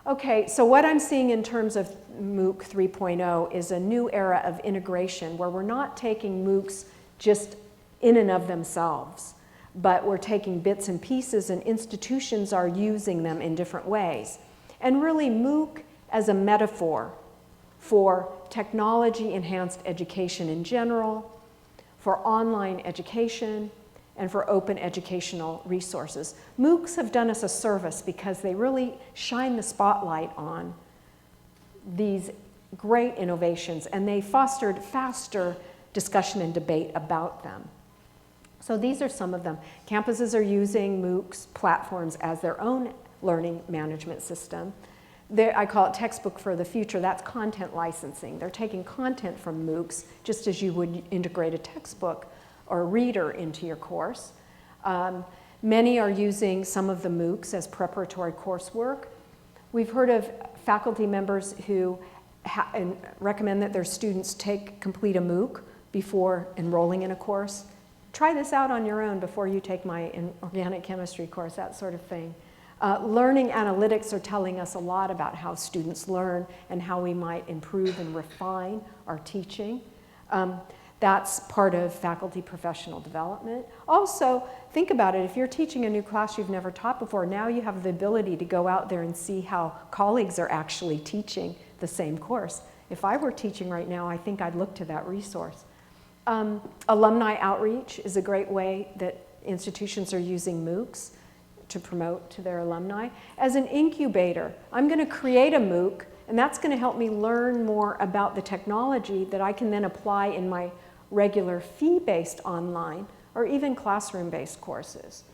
Okay, so what I'm seeing in terms of MOOC 3.0 is a new era of integration where we're not taking MOOCs just in and of themselves, but we're taking bits and pieces, and institutions are using them in different ways. And really MOOC as a metaphor for technology-enhanced education in general, for online education, and for open educational resources. MOOCs have done us a service because they really shine the spotlight on these great innovations, and they fostered faster discussion and debate about them. So these are some of them. Campuses are using MOOCs platforms as their own learning management system. I call it textbook for the future. That's content licensing. They're taking content from MOOCs just as you would integrate a textbook or a reader into your course. Many are using some of the MOOCs as preparatory coursework. We've heard of faculty members who recommend that their students complete a MOOC before enrolling in a course. Try this out on your own before you take my organic chemistry course, that sort of thing. Learning analytics are telling us a lot about how students learn and how we might improve and refine our teaching. That's part of faculty professional development. Also, think about it. If you're teaching a new class you've never taught before, now you have the ability to go out there and see how colleagues are actually teaching the same course. If I were teaching right now, I think I'd look to that resource. Alumni Outreach is a great way that institutions are using MOOCs to promote to their alumni. As an incubator, I'm going to create a MOOC, and that's going to help me learn more about the technology that I can then apply in my regular fee-based online or even classroom-based courses.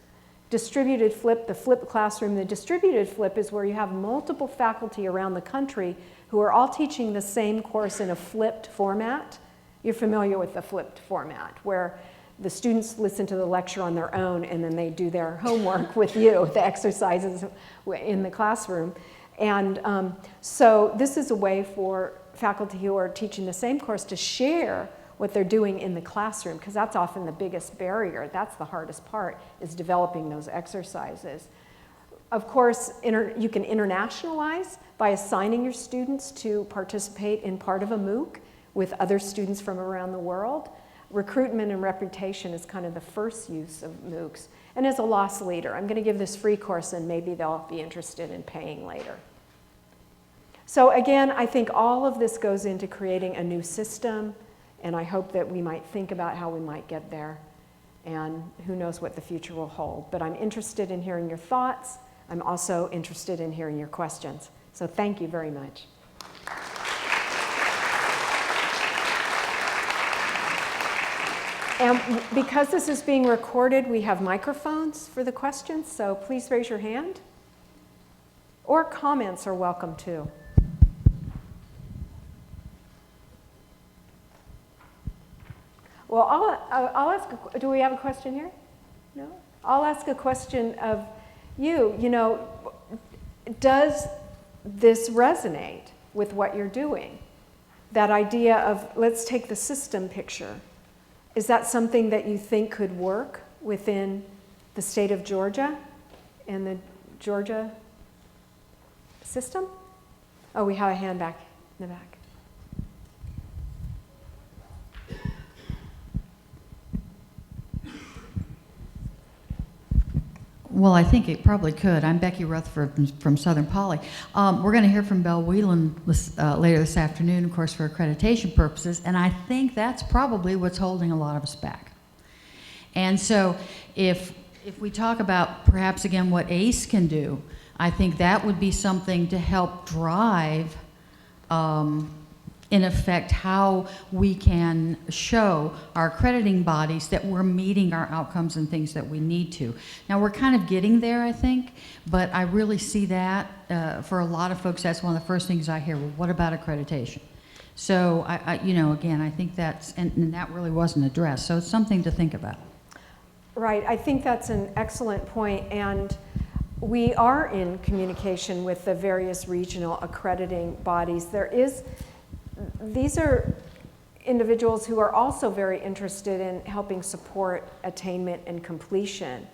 Distributed flip, the flipped classroom, the distributed flip is where you have multiple faculty around the country who are all teaching the same course in a flipped format. You're familiar with the flipped format, where the students listen to the lecture on their own and then they do their homework with you, the exercises in the classroom. And so this is a way for faculty who are teaching the same course to share what they're doing in the classroom, because that's often the biggest barrier. That's the hardest part, is developing those exercises. Of course, you can internationalize by assigning your students to participate in part of a MOOC with other students from around the world. Recruitment and reputation is kind of the first use of MOOCs. And as a loss leader, I'm going to give this free course and maybe they'll be interested in paying later. So again, I think all of this goes into creating a new system, and I hope that we might think about how we might get there, and who knows what the future will hold. But I'm interested in hearing your thoughts. I'm also interested in hearing your questions. So thank you very much. And because this is being recorded, we have microphones for the questions, so please raise your hand. Or comments are welcome too. Well, I'll ask, do we have a question here? No? I'll ask a question of you. You know, does this resonate with what you're doing? That idea of, let's take the system picture. Is that something that you think could work within the state of Georgia and the Georgia system? Oh, we have a hand back in the back. Well, I think it probably could. I'm Becky Rutherford from Southern Poly. We're going to hear from Belle Whelan later this afternoon, of course, for accreditation purposes, and I think that's probably what's holding a lot of us back. And so if we talk about perhaps again what ACE can do, I think that would be something to help drive, in effect, how we can show our accrediting bodies that we're meeting our outcomes and things that we need to. Now, we're kind of getting there, I think, but I really see that for a lot of folks, that's one of the first things I hear. Well, what about accreditation? So, again, I think that's, and that really wasn't addressed, so it's something to think about. Right, I think that's an excellent point, and we are in communication with the various regional accrediting bodies. These are individuals who are also very interested in helping support attainment and completion.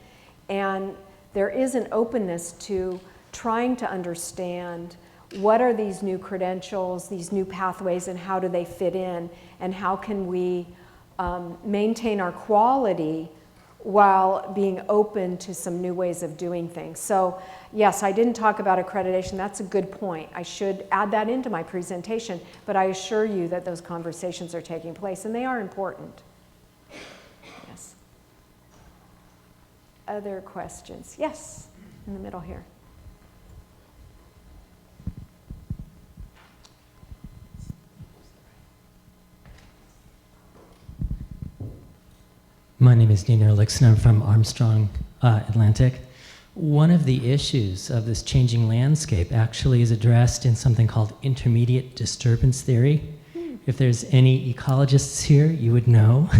And there is an openness to trying to understand what are these new credentials, these new pathways, and how do they fit in, and how can we maintain our quality while being open to some new ways of doing things. So yes, I didn't talk about accreditation. That's a good point. I should add that into my presentation, but I assure you that those conversations are taking place, and they are important. Yes. Other questions? Yes, in the middle here. My name is Dean Ehrlichs, and I'm from Armstrong Atlantic. One of the issues of this changing landscape actually is addressed in something called intermediate disturbance theory. If there's any ecologists here, you would know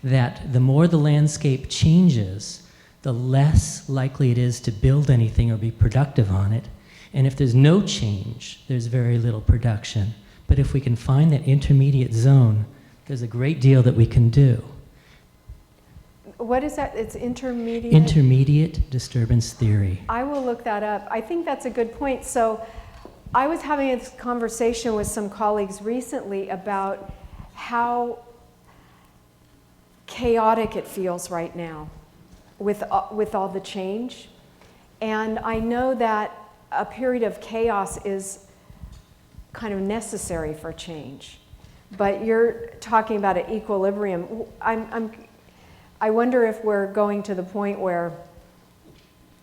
that the more the landscape changes, the less likely it is to build anything or be productive on it. And if there's no change, there's very little production. But if we can find that intermediate zone, there's a great deal that we can do. What is that? It's intermediate? Intermediate disturbance theory. I will look that up. I think that's a good point. So I was having a conversation with some colleagues recently about how chaotic it feels right now with all the change. And I know that a period of chaos is kind of necessary for change. But you're talking about an equilibrium. I wonder if we're going to the point where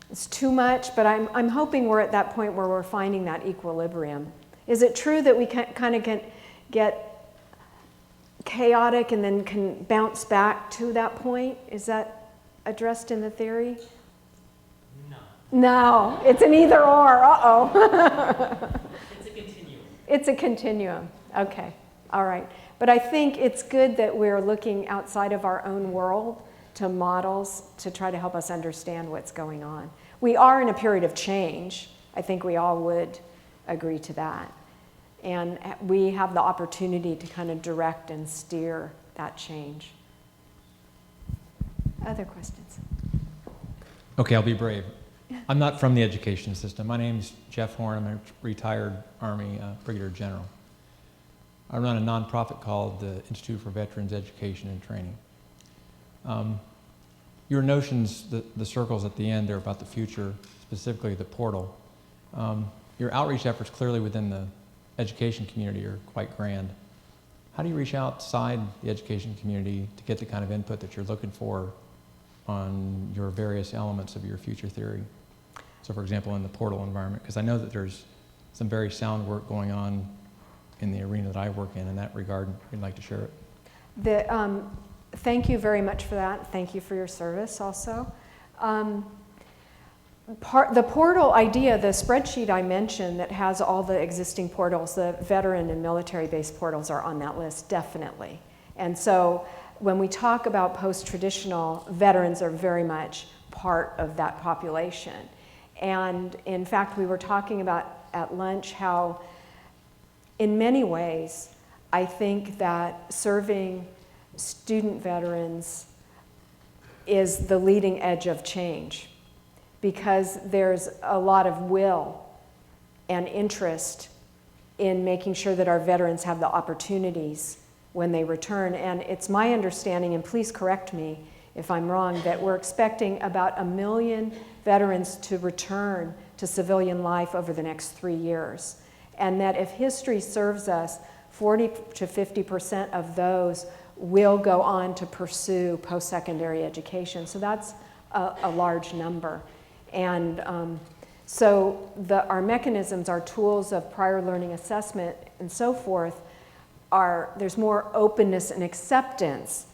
it's too much, but I'm hoping we're at that point where we're finding that equilibrium. Is it true that we kind of can get chaotic and then can bounce back to that point? Is that addressed in the theory? No. No, it's an either or, uh-oh. It's a continuum. It's a continuum, okay, all right. But I think it's good that we're looking outside of our own world to models to try to help us understand what's going on. We are in a period of change. I think we all would agree to that. And we have the opportunity to kind of direct and steer that change. Other questions? Okay, I'll be brave. I'm not from the education system. My name's Jeff Horn. I'm a retired Army Brigadier General. I run a nonprofit called the Institute for Veterans Education and Training. Your notions, the circles at the end, are about the future, specifically the portal. Your outreach efforts clearly within the education community are quite grand. How do you reach outside the education community to get the kind of input that you're looking for on your various elements of your future theory? So for example, in the portal environment, because I know that there's some very sound work going on in the arena that I work in that regard. You'd like to share it? Thank you very much for that. Thank you for your service also. The portal idea, the spreadsheet I mentioned that has all the existing portals, the veteran and military-based portals are on that list, definitely. And so when we talk about post-traditional, veterans are very much part of that population. And in fact, we were talking about at lunch how in many ways, I think that serving student veterans is the leading edge of change because there's a lot of will and interest in making sure that our veterans have the opportunities when they return. And it's my understanding, and please correct me if I'm wrong, that we're expecting about 1 million veterans to return to civilian life over the next 3 years. And that if history serves us, 40 to 50% of those will go on to pursue post-secondary education. So that's a large number. And so our mechanisms, our tools of prior learning assessment and so forth, there's more openness and acceptance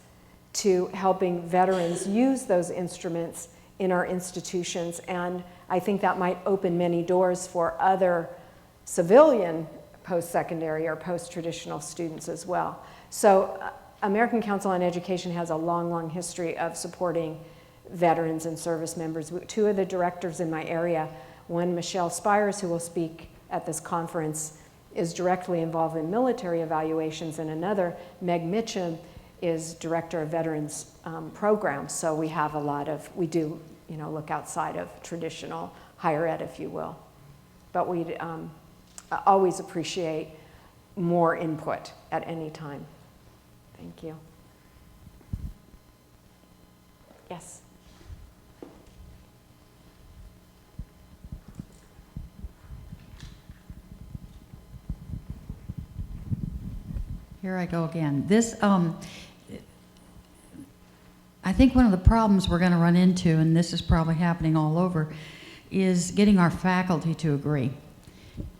to helping veterans use those instruments in our institutions. And I think that might open many doors for other civilian post-secondary or post-traditional students as well. So American Council on Education has a long, long history of supporting veterans and service members. Two of the directors in my area, one, Michelle Spires, who will speak at this conference, is directly involved in military evaluations, and another, Meg Mitchum, is director of veterans programs. So we have we do, look outside of traditional higher ed, if you will. But we'd always appreciate more input at any time. Thank you. Yes. Here I go again. This, I think one of the problems we're going to run into, and this is probably happening all over, is getting our faculty to agree.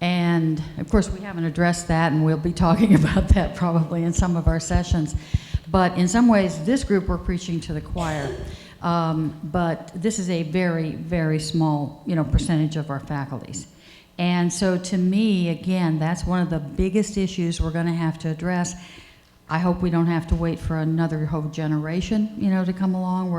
And of course, we haven't addressed that, and we'll be talking about that probably in some of our sessions. But in some ways, this group, we're preaching to the choir. But this is a very, very small, percentage of our faculties. And so to me, again, that's one of the biggest issues we're going to have to address. I hope we don't have to wait for another whole generation, to come along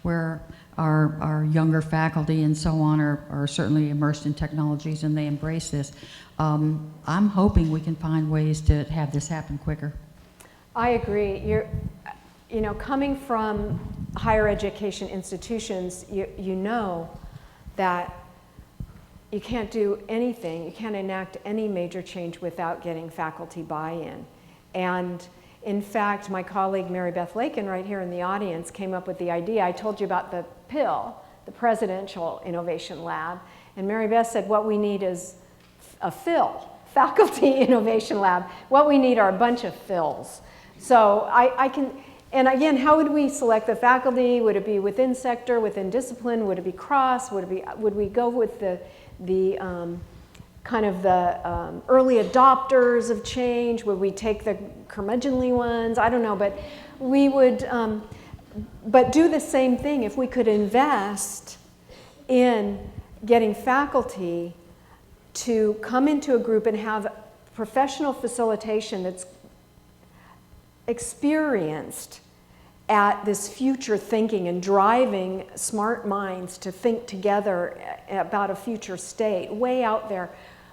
where our younger faculty and so on are certainly immersed in technologies and they embrace this. I'm hoping we can find ways to have this happen quicker. I agree. Coming from higher education institutions, you know that you can't do anything, you can't enact any major change without getting faculty buy-in. And in fact, my colleague Mary Beth Lakin, right here in the audience, came up with the idea. I told you about the PIL, the Presidential Innovation Lab, and Mary Beth said what we need is a FIL, Faculty Innovation Lab. What we need are a bunch of FILs. So and again, how would we select the faculty? Would it be within sector, within discipline? Would it be cross? Would we go with the kind of the early adopters of change? Would we take the curmudgeonly ones? I don't know, but we would, but do the same thing if we could invest in getting faculty to come into a group and have professional facilitation that's experienced at this future thinking and driving smart minds to think together about a future state, way out there,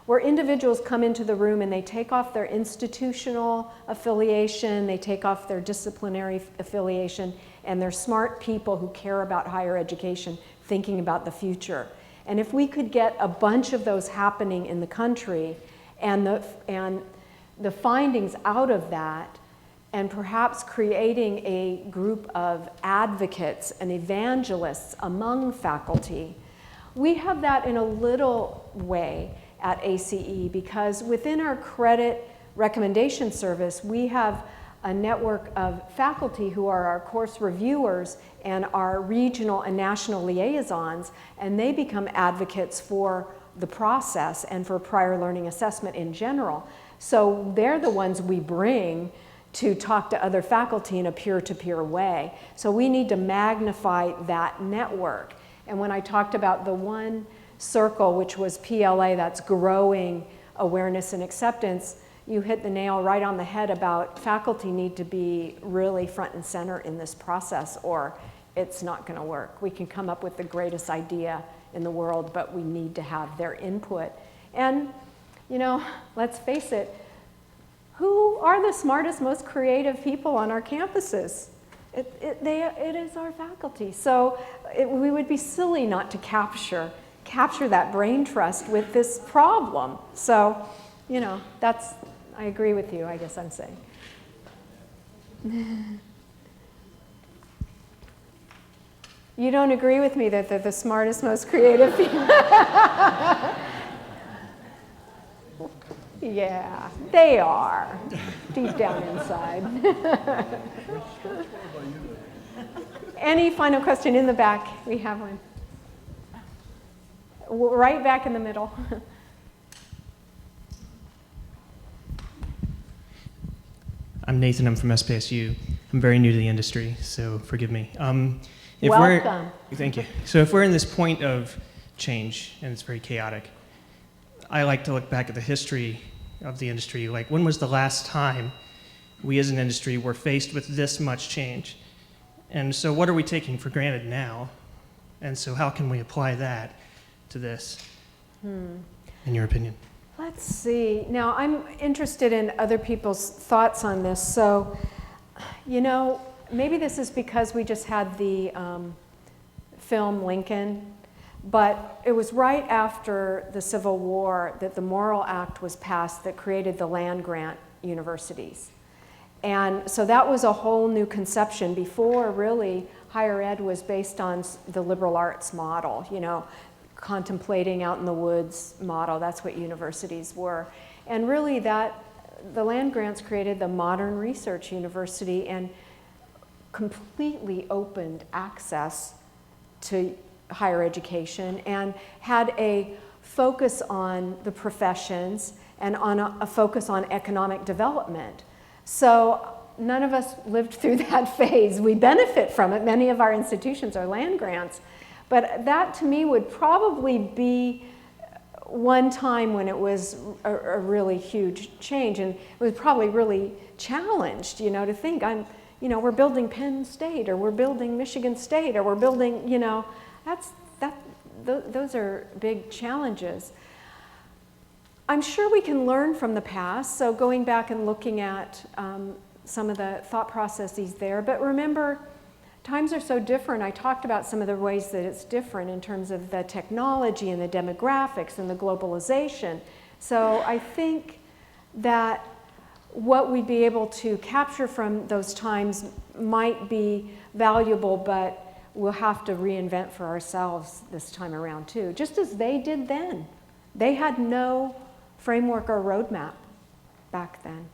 where individuals come into the room and they take off their institutional affiliation, they take off their disciplinary affiliation, and they're smart people who care about higher education, thinking about the future. And if we could get a bunch of those happening in the country, and the findings out of that, and perhaps creating a group of advocates and evangelists among faculty. We have that in a little way at ACE because within our credit recommendation service, we have a network of faculty who are our course reviewers and our regional and national liaisons, and they become advocates for the process and for prior learning assessment in general. So they're the ones we bring to talk to other faculty in a peer-to-peer way. So we need to magnify that network. And when I talked about the one circle, which was PLA, that's growing awareness and acceptance, you hit the nail right on the head about faculty need to be really front and center in this process or it's not going to work. We can come up with the greatest idea in the world, but we need to have their input. And, let's face it, who are the smartest, most creative people on our campuses? It is our faculty. So we would be silly not to capture that brain trust with this problem. So, I agree with you, I guess I'm saying. You don't agree with me that they're the smartest, most creative people? Yeah, they are, deep down inside. Any final question in the back? We have one. Right back in the middle. I'm Nathan, I'm from SPSU. I'm very new to the industry, so forgive me. Welcome. Thank you. So if we're in this point of change, and it's very chaotic, I like to look back at the history of the industry. Like, when was the last time we as an industry were faced with this much change? And so what are we taking for granted now? And so how can we apply that to this, in your opinion? Let's see. Now, I'm interested in other people's thoughts on this. So, you know, maybe this is because we just had the film Lincoln, but it was right after the Civil War that the Morrill Act was passed that created the land-grant universities. And so that was a whole new conception. Before, really, higher ed was based on the liberal arts model, you know, contemplating out in the woods model. That's what universities were. And really the land grants created the modern research university and completely opened access to higher education and had a focus on the professions and on a focus on economic development. So none of us lived through that phase. We benefit from it. Many of our institutions are land grants. But that, to me, would probably be one time when it was a really huge change, and it was probably really challenged, you know, to think, we're building Penn State, or we're building Michigan State, or we're building, you know, those are big challenges. I'm sure we can learn from the past, so going back and looking at some of the thought processes there, but remember, times are so different. I talked about some of the ways that it's different in terms of the technology and the demographics and the globalization. So I think that what we'd be able to capture from those times might be valuable, but we'll have to reinvent for ourselves this time around too, just as they did then. They had no framework or roadmap back then.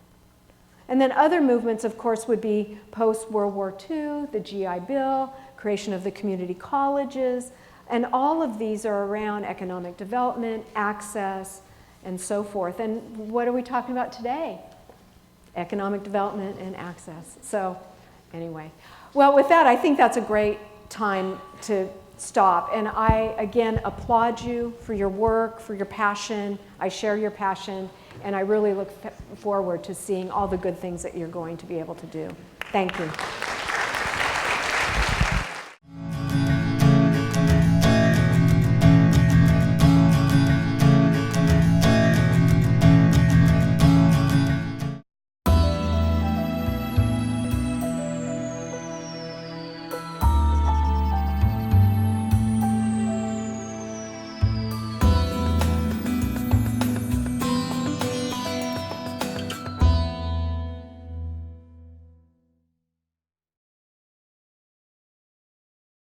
And then other movements, of course, would be post-World War II, the GI Bill, creation of the community colleges, and all of these are around economic development, access, and so forth. And what are we talking about today? Economic development and access. So anyway, well, with that, I think that's a great time to stop. And I, again, applaud you for your work, for your passion. I share your passion. And I really look forward to seeing all the good things that you're going to be able to do. Thank you.